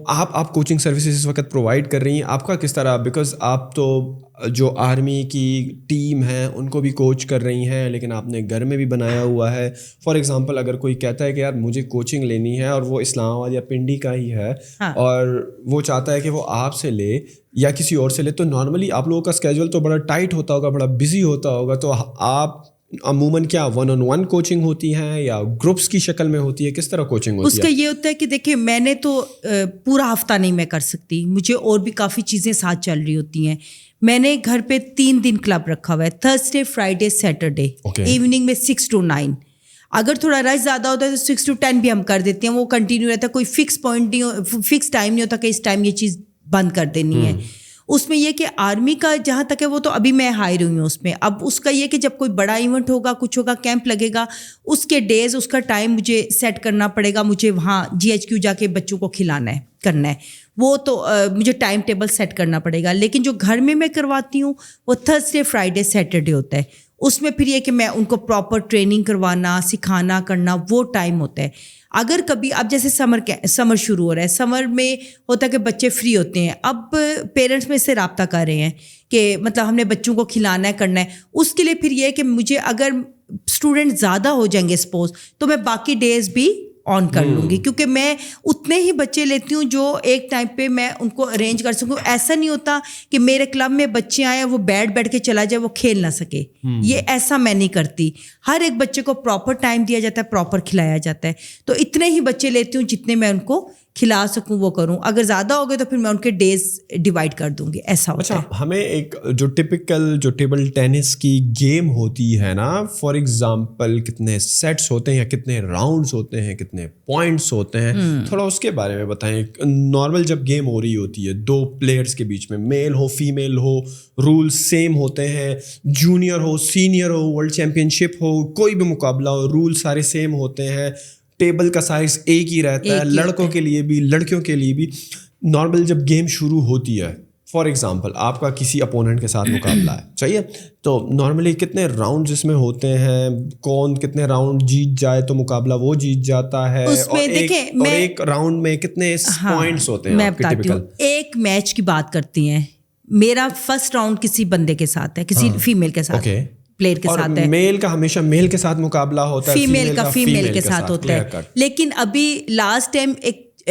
آپ کوچنگ سروسز اس وقت پرووائڈ کر رہی ہیں, آپ کا کس طرح, بیکاز آپ تو جو آرمی کی ٹیم ہے ان کو بھی کوچ کر رہی ہیں, لیکن آپ نے گھر میں بھی بنایا ہوا ہے. فار ایگزامپل اگر کوئی کہتا ہے کہ یار مجھے کوچنگ لینی ہے اور وہ اسلام آباد یا پنڈی کا ہی ہے اور وہ چاہتا ہے کہ وہ آپ سے لے یا کسی اور سے لے, تو نارملی آپ لوگوں کا اسکیجول تو بڑا ٹائٹ ہوتا ہوگا, بڑا بزی ہوتا ہوگا, تو آپ عموماً کیا 1-on-1 کوچنگ ہوتی ہیں یا گروپس کی شکل میں ہوتی ہے, کس طرح کوچنگ ہوتی ہے؟ اس کا یہ ہوتا ہے کہ دیکھیں میں نے تو پورا ہفتہ نہیں میں کر سکتی, مجھے اور بھی کافی چیزیں ساتھ چل رہی ہوتی ہیں. میں نے گھر پہ 3 دن کلب رکھا ہوا ہے, تھرسڈے, فرائیڈے, سیٹرڈے, ایوننگ میں 6 to 9. اگر تھوڑا رش زیادہ ہوتا ہے تو 6 to 10 بھی ہم کر دیتے ہیں, وہ کنٹینیو رہتا ہے, کوئی فکس پوائنٹ نہیں, فکس ٹائم نہیں ہوتا کہ اس ٹائم یہ چیز بند کر دینی ہے. اس میں یہ کہ آرمی کا جہاں تک ہے وہ تو ابھی میں ہائر ہوئی ہوں اس میں. اب اس کا یہ کہ جب کوئی بڑا ایونٹ ہوگا, کچھ ہوگا, کیمپ لگے گا, اس کے ڈیز, اس کا ٹائم مجھے سیٹ کرنا پڑے گا. مجھے وہاں GHQ جا کے بچوں کو کھلانا ہے, کرنا ہے, وہ تو مجھے ٹائم ٹیبل سیٹ کرنا پڑے گا. لیکن جو گھر میں کرواتی ہوں وہ تھرسڈے, فرائیڈے, سیٹرڈے ہوتا ہے. اس میں پھر یہ کہ میں ان کو پراپر ٹریننگ کروانا, سکھانا, کرنا, وہ ٹائم ہوتا ہے. اگر کبھی اب جیسے سمر شروع ہو رہا ہے, سمر میں ہوتا ہے کہ بچے فری ہوتے ہیں, اب پیرنٹس میں سے رابطہ کر رہے ہیں کہ مطلب ہم نے بچوں کو کھلانا ہے, کرنا ہے. اس کے لیے پھر یہ کہ مجھے اگر اسٹوڈنٹ زیادہ ہو جائیں گے سپوز, تو میں باقی ڈیز بھی آن کر لوں گی, کیونکہ میں اتنے ہی بچے لیتی ہوں جو ایک ٹائم پہ میں ان کو ارینج کر سکوں. ایسا نہیں ہوتا کہ میرے کلب میں بچے آئے وہ بیٹھ کے چلا جائے, وہ کھیل نہ سکے, یہ ایسا میں نہیں کرتی. ہر ایک بچے کو پراپر ٹائم دیا جاتا ہے, پراپر کھلایا جاتا ہے. تو اتنے ہی بچے لیتی ہوں جتنے میں ان کو کھلا سکوں وہ کروں. اگر زیادہ ہو گئے تو پھر میں ان کے ڈیز ڈیوائڈ کر دوں گی, ایسا ہوتا ہے. اچھا, ہمیں ایک جو ٹپکل جو ٹیبل ٹینس کی گیم ہوتی ہے نا, فار ایگزامپل کتنے سیٹس ہوتے ہیں یا کتنے راؤنڈس ہوتے ہیں, کتنے پوائنٹس ہوتے ہیں, تھوڑا اس کے بارے میں بتائیں. نارمل جب گیم ہو رہی ہوتی ہے 2 پلیئرس کے بیچ میں, میل ہو فیمیل ہو, رول سیم ہوتے ہیں, جونیئر ہو سینئر ہو, ورلڈ چیمپئن شپ ہو, کوئی بھی مقابلہ ہو, رول سارے سیم ہوتے ہیں, ٹیبل کا سائز ایک ہی رہتا ہے, لڑکوں کے لیے بھی لڑکیوں کے لیے بھی. نارمل جب گیم شروع ہوتی ہے, فار ایگزامپل آپ کا کسی اپوننٹ کے ساتھ مقابلہ ہے, صحیح ہے, تو نارملی کتنے راؤنڈز اس میں ہوتے ہیں, کون کتنے راؤنڈ جیت جائے تو مقابلہ وہ جیت جاتا ہے, اور ایک راؤنڈ میں کتنے پوائنٹس ہوتے ہیں؟ میں بتاتی ہوں, ایک میچ کی بات کرتی ہیں, میرا فرسٹ راؤنڈ کسی بندے کے ساتھ ہے, کسی فیمیل کے ساتھ, پلیئر کے ساتھ ہے. میل کا ہمیشہ میل کے ساتھ مقابلہ ہوتا ہے, فیمیل کا فیمیل کے ساتھ ہوتا ہے. لیکن ابھی لاسٹ ٹائم ایک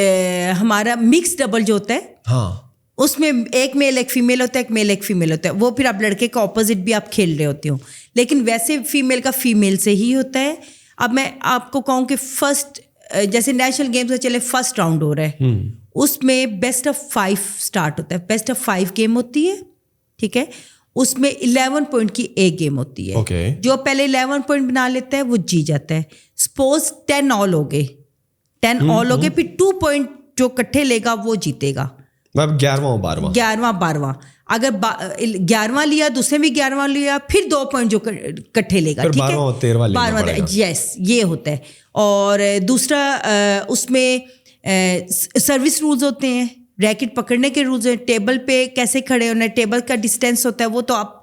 ہمارا مکس ڈبل جو ہوتا ہے, ہاں, اس میں ایک میل ایک فیمیل ہوتا ہے, ایک میل ایک فیمیل ہوتا ہے. وہ پھر آپ لڑکے کا اپوزٹ بھی آپ کھیل رہے ہوتے ہو, لیکن ویسے فیمیل کا فیمیل سے ہی ہوتا ہے. اب میں آپ کو کہوں کہ فرسٹ جیسے نیشنل گیمز میں چلے فرسٹ راؤنڈ ہو رہا ہے, اس میں بیسٹ آف 5 اسٹارٹ ہوتا ہے. بیسٹ آف 5 گیم ہوتی ہے, ٹھیک ہے. اس میں 11 پوائنٹ کی ایک گیم ہوتی ہے. جو پہلے 11 پوائنٹ بنا لیتا ہے وہ جیت جاتا ہے. سپوز 10 آل ہو گئے, 10 آل ہو گئے, پھر 2 پوائنٹ جو کٹھے لے گا وہ جیتے گا. 11واں اگر 11واں لیا, دوسرے بھی 11واں لیا, پھر 2 پوائنٹ جو کٹھے لے گا, ٹھیک ہے, 12واں, یس, یہ ہوتا ہے. اور دوسرا اس میں سروس رولز ہوتے ہیں, ریکٹ پکڑنے کے رولز ہیں, ٹیبل پہ کیسے کھڑے ہونا ہے, ٹیبل کا ڈسٹینس ہوتا ہے, وہ تو آپ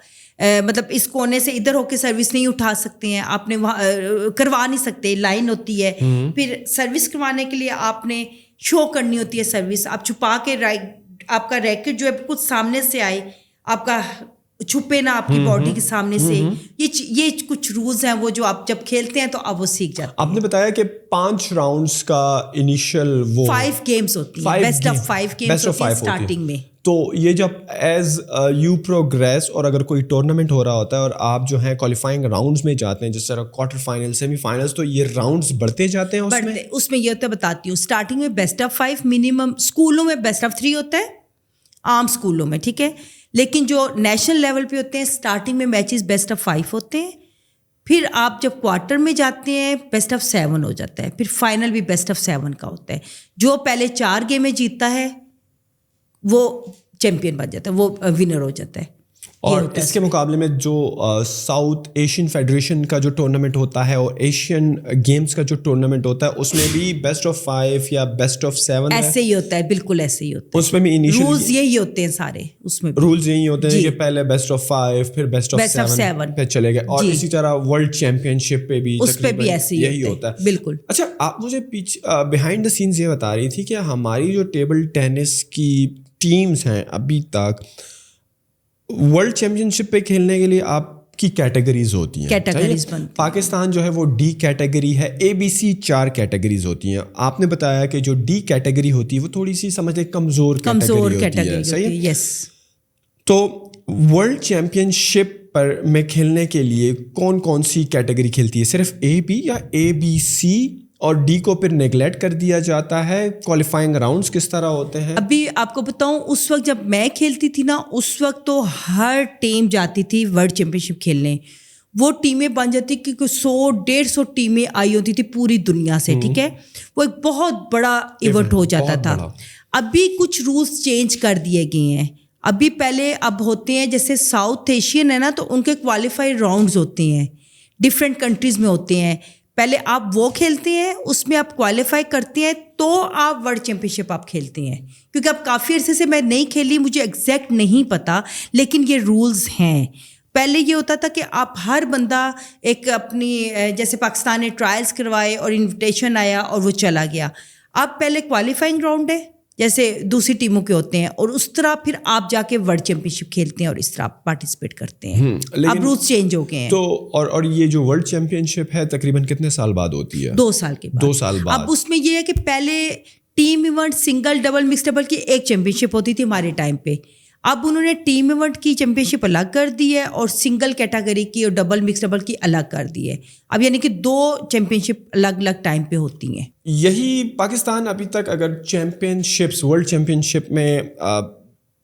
مطلب اس کونے سے ادھر ہو کے سروس نہیں اٹھا سکتے ہیں, آپ نے وہاں کروا نہیں سکتے, لائن ہوتی ہے. پھر سروس کروانے کے لیے آپ نے شو کرنی ہوتی ہے سروس, آپ چھپا کے آپ کا ریکٹ جو ہے کچھ سامنے سے آئے, آپ کا چھپے نہ آپ کی باڈی کے سامنے سے, یہ کچھ رولز ہیں وہ جو آپ جب کھیلتے ہیں تو آپ وہ سیکھ جاتے ہیں. آپ نے بتایا کہ 5 راؤنڈس کا انیشیل وہ 5 گیمز ہوتی ہیں, بیسٹ آف 5 گیمز ہوتی ہیں اسٹارٹنگ میں. تو یہ جب ایز یو پروگریس اور اگر کوئی ٹورنامنٹ ہو رہا ہوتا ہے اور آپ جو ہیں کوالیفائنگ راؤنڈز میں جاتے ہیں, جس طرح کوارٹر فائنل, سیمی فائنلز, تو یہ راؤنڈز بڑھتے جاتے ہیں اس میں یہ ہوتا ہے, بتاتی ہوں, اسٹارٹنگ میں بیسٹ آف 5 منیمم, اسکولوں میں بیسٹ آف 3 ہوتا ہے, عام اسکولوں میں, ٹھیک ہے. لیکن جو نیشنل لیول پہ ہوتے ہیں اسٹارٹنگ میں میچز بیسٹ آف 5 ہوتے ہیں. پھر آپ جب کوارٹر میں جاتے ہیں بیسٹ آف 7 ہو جاتا ہے. پھر فائنل بھی بیسٹ آف 7 کا ہوتا ہے. جو پہلے 4 گیمیں جیتتا ہے وہ چیمپئن بن جاتا ہے, وہ ونر ہو جاتا ہے. اور اس کے مقابلے میں جو ساؤتھ ایشین فیڈریشن کا جو ٹورنامنٹ ہوتا ہے اور ایشین گیمز کا جو ٹورنامنٹ ہوتا ہے اس میں بھی بیسٹ آف 5 یا بیسٹ آف 7 ایسے ہی ہوتا ہے, بالکل ایسے ہی ہوتا ہے. اس میں بھی رولز یہی ہوتے ہیں سارے, اس میں رولز یہی ہوتے ہیں کہ پہلے بیسٹ آف 5 پھر بیسٹ آف 7 پہ چلے گئے. اور اسی طرح ورلڈ چیمپئن شپ پہ بھی اس پہ بھی ایسے یہی ہوتا ہے. بالکل. اچھا, آپ مجھے بیہائنڈ دا سینز یہ بتا رہی تھی کہ ہماری جو ٹیبل ٹینس کی ٹیمز ہیں ابھی تک ورلڈ چیمپئن شپ پہ کھیلنے کے لیے آپ کی کیٹیگریز ہوتی ہیں. کیٹیگریز پاکستان جو ہے وہ ڈی کیٹیگری ہے, ABC 4 کیٹیگریز ہوتی ہیں. آپ نے بتایا کہ جو ڈی کیٹیگری ہوتی ہے وہ تھوڑی سی سمجھ لیں کمزور کیٹیگری ہوتی ہے, صحیح ہے. یس. تو ورلڈ چیمپئن شپ میں کھیلنے کے لیے کون کون سی کیٹیگری کھیلتی ہے؟ صرف AB یا ABC اور ڈی کو پھر نیگلیکٹ کر دیا جاتا ہے؟ کوالیفائنگ راؤنڈز کس طرح ہوتے ہیں؟ ابھی آپ کو بتاؤں, اس وقت جب میں کھیلتی تھی نا, اس وقت تو ہر ٹیم جاتی تھی ورلڈ چیمپئن شپ کھیلنے. وہ ٹیمیں بن جاتی کیونکہ 100-150 ٹیمیں آئی ہوتی تھی پوری دنیا سے, ٹھیک ہے. وہ ایک بہت بڑا ایونٹ ہو جاتا تھا. ابھی کچھ رولس چینج کر دیے گئے ہیں. ابھی پہلے اب ہوتے ہیں جیسے ساؤتھ ایشین ہے نا, تو ان کے کوالیفائی راؤنڈز ہوتے ہیں, ڈفرینٹ کنٹریز میں ہوتے ہیں. پہلے آپ وہ کھیلتے ہیں, اس میں آپ کوالیفائی کرتے ہیں تو آپ ورلڈ چیمپئن شپ آپ کھیلتے ہیں. کیونکہ اب کافی عرصے سے میں نہیں کھیلی, مجھے ایگزیکٹ نہیں پتہ, لیکن یہ رولز ہیں. پہلے یہ ہوتا تھا کہ آپ ہر بندہ ایک اپنی, جیسے پاکستان نے ٹرائلز کروائے اور انویٹیشن آیا اور وہ چلا گیا. اب پہلے کوالیفائنگ راؤنڈ ہے جیسے دوسری ٹیموں کے ہوتے ہیں, اور اس طرح پھر آپ جا کے ورلڈ چیمپئن شپ کھیلتے ہیں اور اس طرح آپ پارٹیسپیٹ کرتے ہیں. اب رولز چینج ہو گئے ہیں. تو اور یہ جو ورلڈ چیمپئن شپ ہے تقریباً کتنے سال بعد ہوتی ہے؟ 2 سال کے بعد. 2 سال بعد. اب اس میں یہ ہے کہ پہلے team event, single, double, mix double کی ایک چیمپئن شپ ہوتی تھی ہمارے ٹائم پہ. اب انہوں نے ٹیم ایونٹ کی چیمپئن شپ الگ کر دی ہے اور سنگل کیٹیگری کی اور ڈبل, مکس ڈبل کی الگ کر دی ہے. اب یعنی کہ 2 چیمپئن شپ الگ الگ ٹائم پہ ہوتی ہیں. یہی پاکستان ابھی تک اگر چیمپئن شپس, ورلڈ چیمپئن شپ میں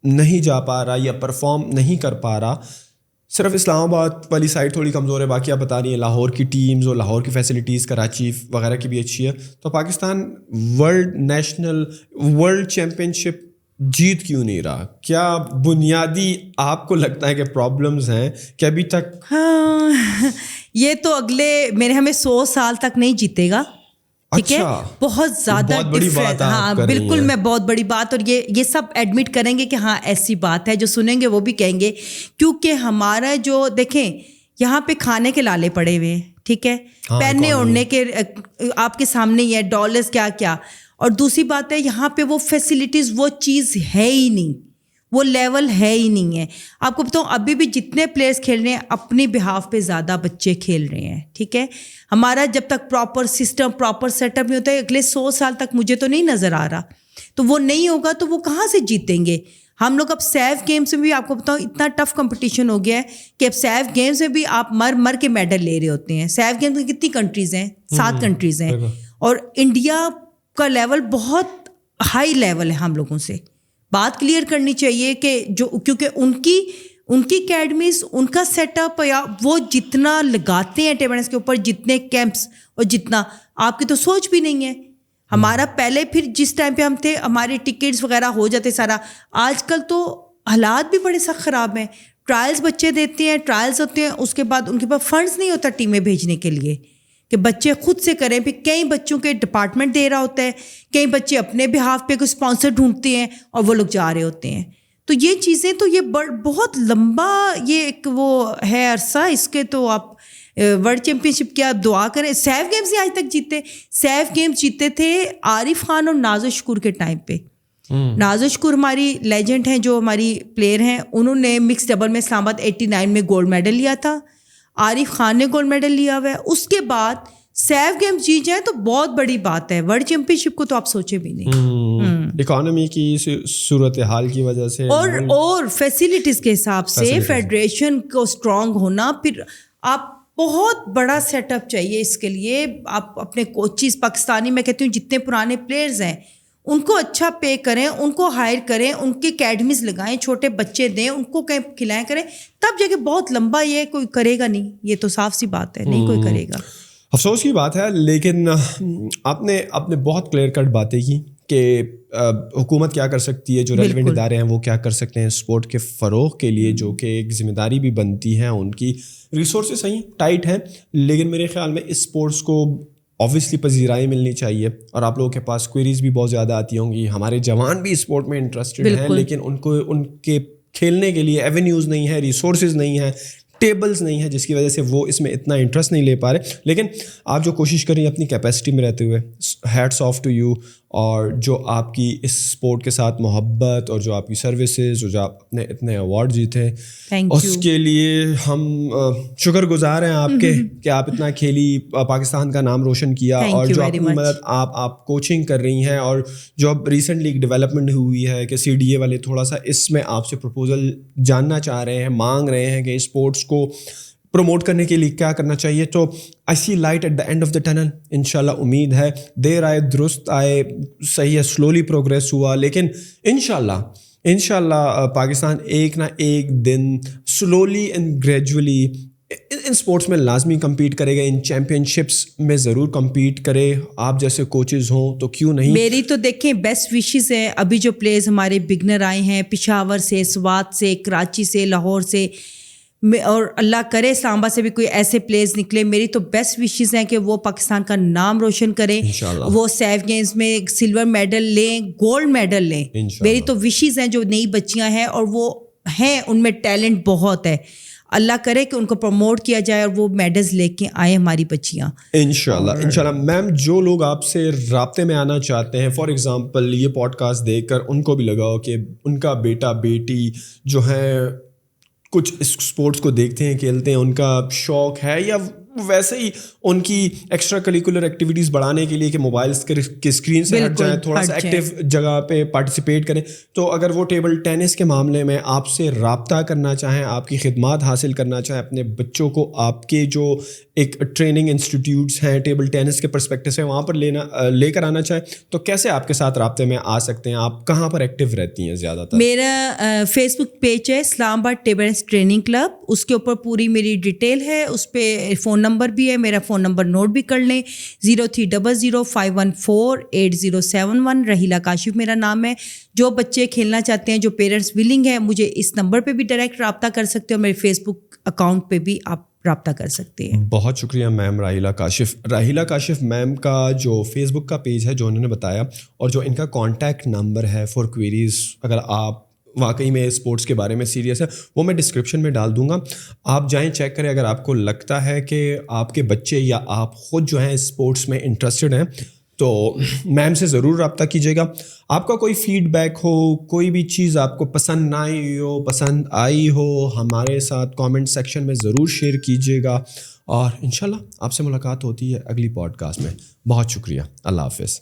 نہیں جا پا رہا یا پرفارم نہیں کر پا رہا, صرف اسلام آباد والی سائڈ تھوڑی کمزور ہے, باقی آپ بتا رہی ہیں لاہور کی ٹیمز اور لاہور کی فیسلٹیز, کراچی وغیرہ کی بھی اچھی ہے. تو پاکستان ورلڈ چیمپئن شپ جیت کیوں نہیں رہا؟ کیا بنیادی آپ کو لگتا ہے کہ پرابلمز ہیں کہ ابھی تک؟ ہاں, یہ تو اگلے ہمیں 100 سال تک نہیں جیتے گا, ٹھیک ہے. بہت زیادہ ڈفرینٹ. ہاں بالکل, میں بہت بڑی بات, اور یہ سب ایڈمٹ کریں گے کہ ہاں ایسی بات ہے, جو سنیں گے وہ بھی کہیں گے. کیونکہ ہمارا جو دیکھیں یہاں پہ کھانے کے لالے پڑے ہوئے, ٹھیک ہے, پہننے اوڑھنے کے آپ کے سامنے ہی ہے, ڈالرز کیا کیا. اور دوسری بات ہے یہاں پہ وہ فیسلٹیز, وہ چیز ہے ہی نہیں, وہ لیول ہے ہی نہیں ہے. آپ کو بتاؤں ابھی بھی جتنے پلیئرس کھیل رہے ہیں اپنی بہاف پہ زیادہ بچے کھیل رہے ہیں, ٹھیک ہے. ہمارا جب تک proper system, proper set up نہیں ہوتا ہے, اگلے 100 سال تک مجھے تو نہیں نظر آ رہا. تو وہ نہیں ہوگا تو وہ کہاں سے جیتیں گے. ہم لوگ اب سیف گیمس میں بھی آپ کو بتاؤں اتنا ٹف کمپٹیشن ہو گیا ہے کہ اب سیف گیمس میں بھی آپ مر کے میڈل لے رہے ہوتے ہیں. سیف گیمس میں کتنی کنٹریز ہیں؟ 7 کنٹریز ہیں, اور انڈیا کا لیول بہت ہائی لیول ہے. ہم لوگوں سے بات کلیئر کرنی چاہیے کہ جو, کیونکہ ان کی اکیڈمیز, ان کا سیٹ اپ, یا وہ جتنا لگاتے ہیں ٹیبل ٹینس کے اوپر, جتنے کیمپس, اور جتنا آپ کی تو سوچ بھی نہیں ہے. ہمارا پہلے پھر جس ٹائم پہ ہم تھے ہمارے ٹکٹس وغیرہ ہو جاتے سارا. آج کل تو حالات بھی بڑے سخت خراب ہیں. ٹرائلز بچے دیتے ہیں, ٹرائلز ہوتے ہیں, اس کے بعد ان کے پاس فنڈس نہیں ہوتا ٹیمیں بھیجنے کے لیے کہ بچے خود سے کریں. پھر کئی بچوں کے ڈپارٹمنٹ دے رہا ہوتا ہے, کئی بچے اپنے بہاف پہ کوئی اسپانسر ڈھونڈتے ہیں اور وہ لوگ جا رہے ہوتے ہیں. تو یہ چیزیں تو یہ بہت لمبا یہ ایک وہ ہے عرصہ. اس کے تو آپ ورلڈ چیمپئن شپ کی آپ دعا کریں. سیف گیمز ہی آج تک جیتے. سیف گیمز جیتے تھے عارف خان اور نازو شکور کے ٹائم پہ. نازو شکور ہماری لیجنڈ ہیں جو ہماری پلیئر ہیں, انہوں نے مکس ڈبل میں اسلام آباد 89 میں گولڈ میڈل لیا تھا. عارف خان نے گولڈ میڈل لیا ہوا ہے. اس کے بعد سیف گیمز جیت جائیں تو بہت بڑی بات ہے. ورلڈ چیمپئن شپ کو تو آپ سوچے بھی نہیں. اکانومی کی صورتحال کی وجہ سے اور فیسلٹیز کے حساب سے فیڈریشن کو اسٹرانگ ہونا, پھر آپ بہت بڑا سیٹ اپ چاہیے اس کے لیے. آپ اپنے کوچز پاکستانی, میں کہتی ہوں جتنے پرانے پلیئرز ہیں ان کو اچھا پے کریں, ان کو ہائر کریں, ان کی اکیڈمیز لگائیں, چھوٹے بچے دیں, ان کو کھلائیں کریں, تب جا کے بہت لمبا یہ کوئی کرے گا نہیں. یہ تو صاف سی بات ہے, نہیں کوئی کرے گا. افسوس کی بات ہے, لیکن آپ نے بہت کلیئر کٹ باتیں کی کہ حکومت کیا کر سکتی ہے, جو ریلیونٹ ادارے ہیں وہ کیا کر سکتے ہیں اسپورٹ کے فروغ کے لیے, جو کہ ایک ذمہ داری بھی بنتی ہے. ان کی ریسورسز صحیح ٹائٹ ہیں, لیکن میرے خیال میں اس اسپورٹس کو اوبویسلی پذیرائی ملنی چاہیے. اور آپ لوگوں کے پاس کوئریز بھی بہت زیادہ آتی ہوں گی, ہمارے جوان بھی اسپورٹ میں انٹرسٹڈ ہیں, لیکن ان کے کھیلنے کے لیے ایونیوز نہیں ہے, ریسورسز نہیں ہیں, ٹیبلز نہیں ہے, جس کی وجہ سے وہ اس میں اتنا انٹرسٹ نہیں لے پا رہے. لیکن آپ جو کوشش کر رہی ہیں اپنی کیپیسٹی میں رہتے ہوئے, ہیٹس آف ٹو یو. اور جو آپ کی اس اسپورٹ کے ساتھ محبت اور جو آپ کی سروسز, جو آپ نے اتنے ایوارڈ جیتے, اس کے لیے ہم شکر گزار ہیں آپ کے کہ آپ اتنا کھیلی, پاکستان کا نام روشن کیا. اور جو اپنی مدد آپ کوچنگ کر رہی ہیں, اور جو اب ریسنٹلی ایک ڈیولپمنٹ ہوئی ہے کہ CDA والے تھوڑا سا اس میں آپ سے پروپوزل جاننا چاہ رہے ہیں, مانگ رہے ہیں کہ اسپورٹس کو پروموٹ کرنے کے لیے کیا کرنا چاہیے. تو I see light at the end of the tunnel. انشاءاللہ امید ہے, دیر آئے درست آئے, صحیح ہے, سلولی پروگریس ہوا, لیکن انشاءاللہ پاکستان ایک نہ ایک دن slowly and gradually in sports میں لازمی کمپیٹ کرے گا, ان چیمپئن شپس میں ضرور کمپیٹ کرے. آپ جیسے کوچز ہوں تو کیوں نہیں. میری تو دیکھیں بیسٹ وشز ہیں. ابھی جو پلیئرز ہمارے بگنر آئے ہیں پشاور سے, سوات سے, کراچی سے, لاہور سے, اور اللہ کرے اسلام آباد سے بھی کوئی ایسے پلیئرز نکلے. میری تو بیسٹ وشز ہیں کہ وہ پاکستان کا نام روشن کریں, وہ سیف گیمز میں سلور میڈل لیں, گولڈ میڈل لیں. میری تو وشز ہیں جو نئی بچیاں ہیں اور وہ ہیں, ان میں ٹیلنٹ بہت ہے. اللہ کرے کہ ان کو پروموٹ کیا جائے اور وہ میڈلز لے کے آئیں ہماری بچیاں انشاءاللہ. میم, جو لوگ آپ سے رابطے میں آنا چاہتے ہیں, فار ایگزامپل یہ پوڈ کاسٹ دیکھ کر ان کو بھی لگا ہو کہ ان کا بیٹا بیٹی جو ہے کچھ اسپورٹس کو دیکھتے ہیں, کھیلتے ہیں, ان کا شوق ہے, یا ویسے ہی ان کی ایکسٹرا کریکولر ایکٹیویٹیز بڑھانے کے لیے کہ موبائلس کے اسکرین سے ہٹ جائیں, تھوڑا سا ایکٹیو جگہ پہ پارٹیسپیٹ کریں, تو اگر وہ ٹیبل ٹینس کے معاملے میں آپ سے رابطہ کرنا چاہیں, آپ کی خدمات حاصل کرنا چاہیں, اپنے بچوں کو آپ کے جو ایک ٹریننگ انسٹیٹیوٹس ہیں ٹیبل ٹینس کے پرسپیکٹو سے وہاں پر لے کر آنا چاہیں, تو کیسے آپ کے ساتھ رابطے میں آ سکتے ہیں؟ آپ کہاں پر ایکٹیو رہتی ہیں زیادہ تر؟ میرا فیس بک پیج ہے اسلام آباد ٹیبل ٹینس ٹریننگ کلب, اس کے اوپر پوری میری ڈیٹیل ہے, اس پہ فون نمبر بھی ہے. میرا فون نمبر نوٹ بھی کر لیں, 0300514807 رحیلہ کاشف میرا نام ہے. جو بچے کھیلنا چاہتے ہیں, جو پیرنٹس ولنگ ہیں, مجھے اس نمبر پہ بھی ڈائریکٹ رابطہ کر سکتے ہو, میرے فیس بک اکاؤنٹ پہ بھی آپ رابطہ کر سکتے ہیں. بہت شکریہ میم راحیلہ کاشف میم کا جو فیس بک کا پیج ہے جو انہوں نے بتایا, اور جو ان کا کانٹیکٹ نمبر ہے فار کوئریز, اگر آپ واقعی میں اسپورٹس کے بارے میں سیریس ہے, وہ میں ڈسکرپشن میں ڈال دوں گا. آپ جائیں, چیک کریں. اگر آپ کو لگتا ہے کہ آپ کے بچے یا آپ خود جو ہیں اسپورٹس میں انٹرسٹڈ ہیں تو میم سے ضرور رابطہ کیجیے گا. آپ کا کوئی فیڈ بیک ہو, کوئی بھی چیز آپ کو پسند نہ پسند آئی ہو, ہمارے ساتھ کامنٹ سیکشن میں ضرور شیئر کیجیے گا. اور انشاءاللہ آپ سے ملاقات ہوتی ہے اگلی پوڈ کاسٹ میں. بہت شکریہ. اللہ حافظ.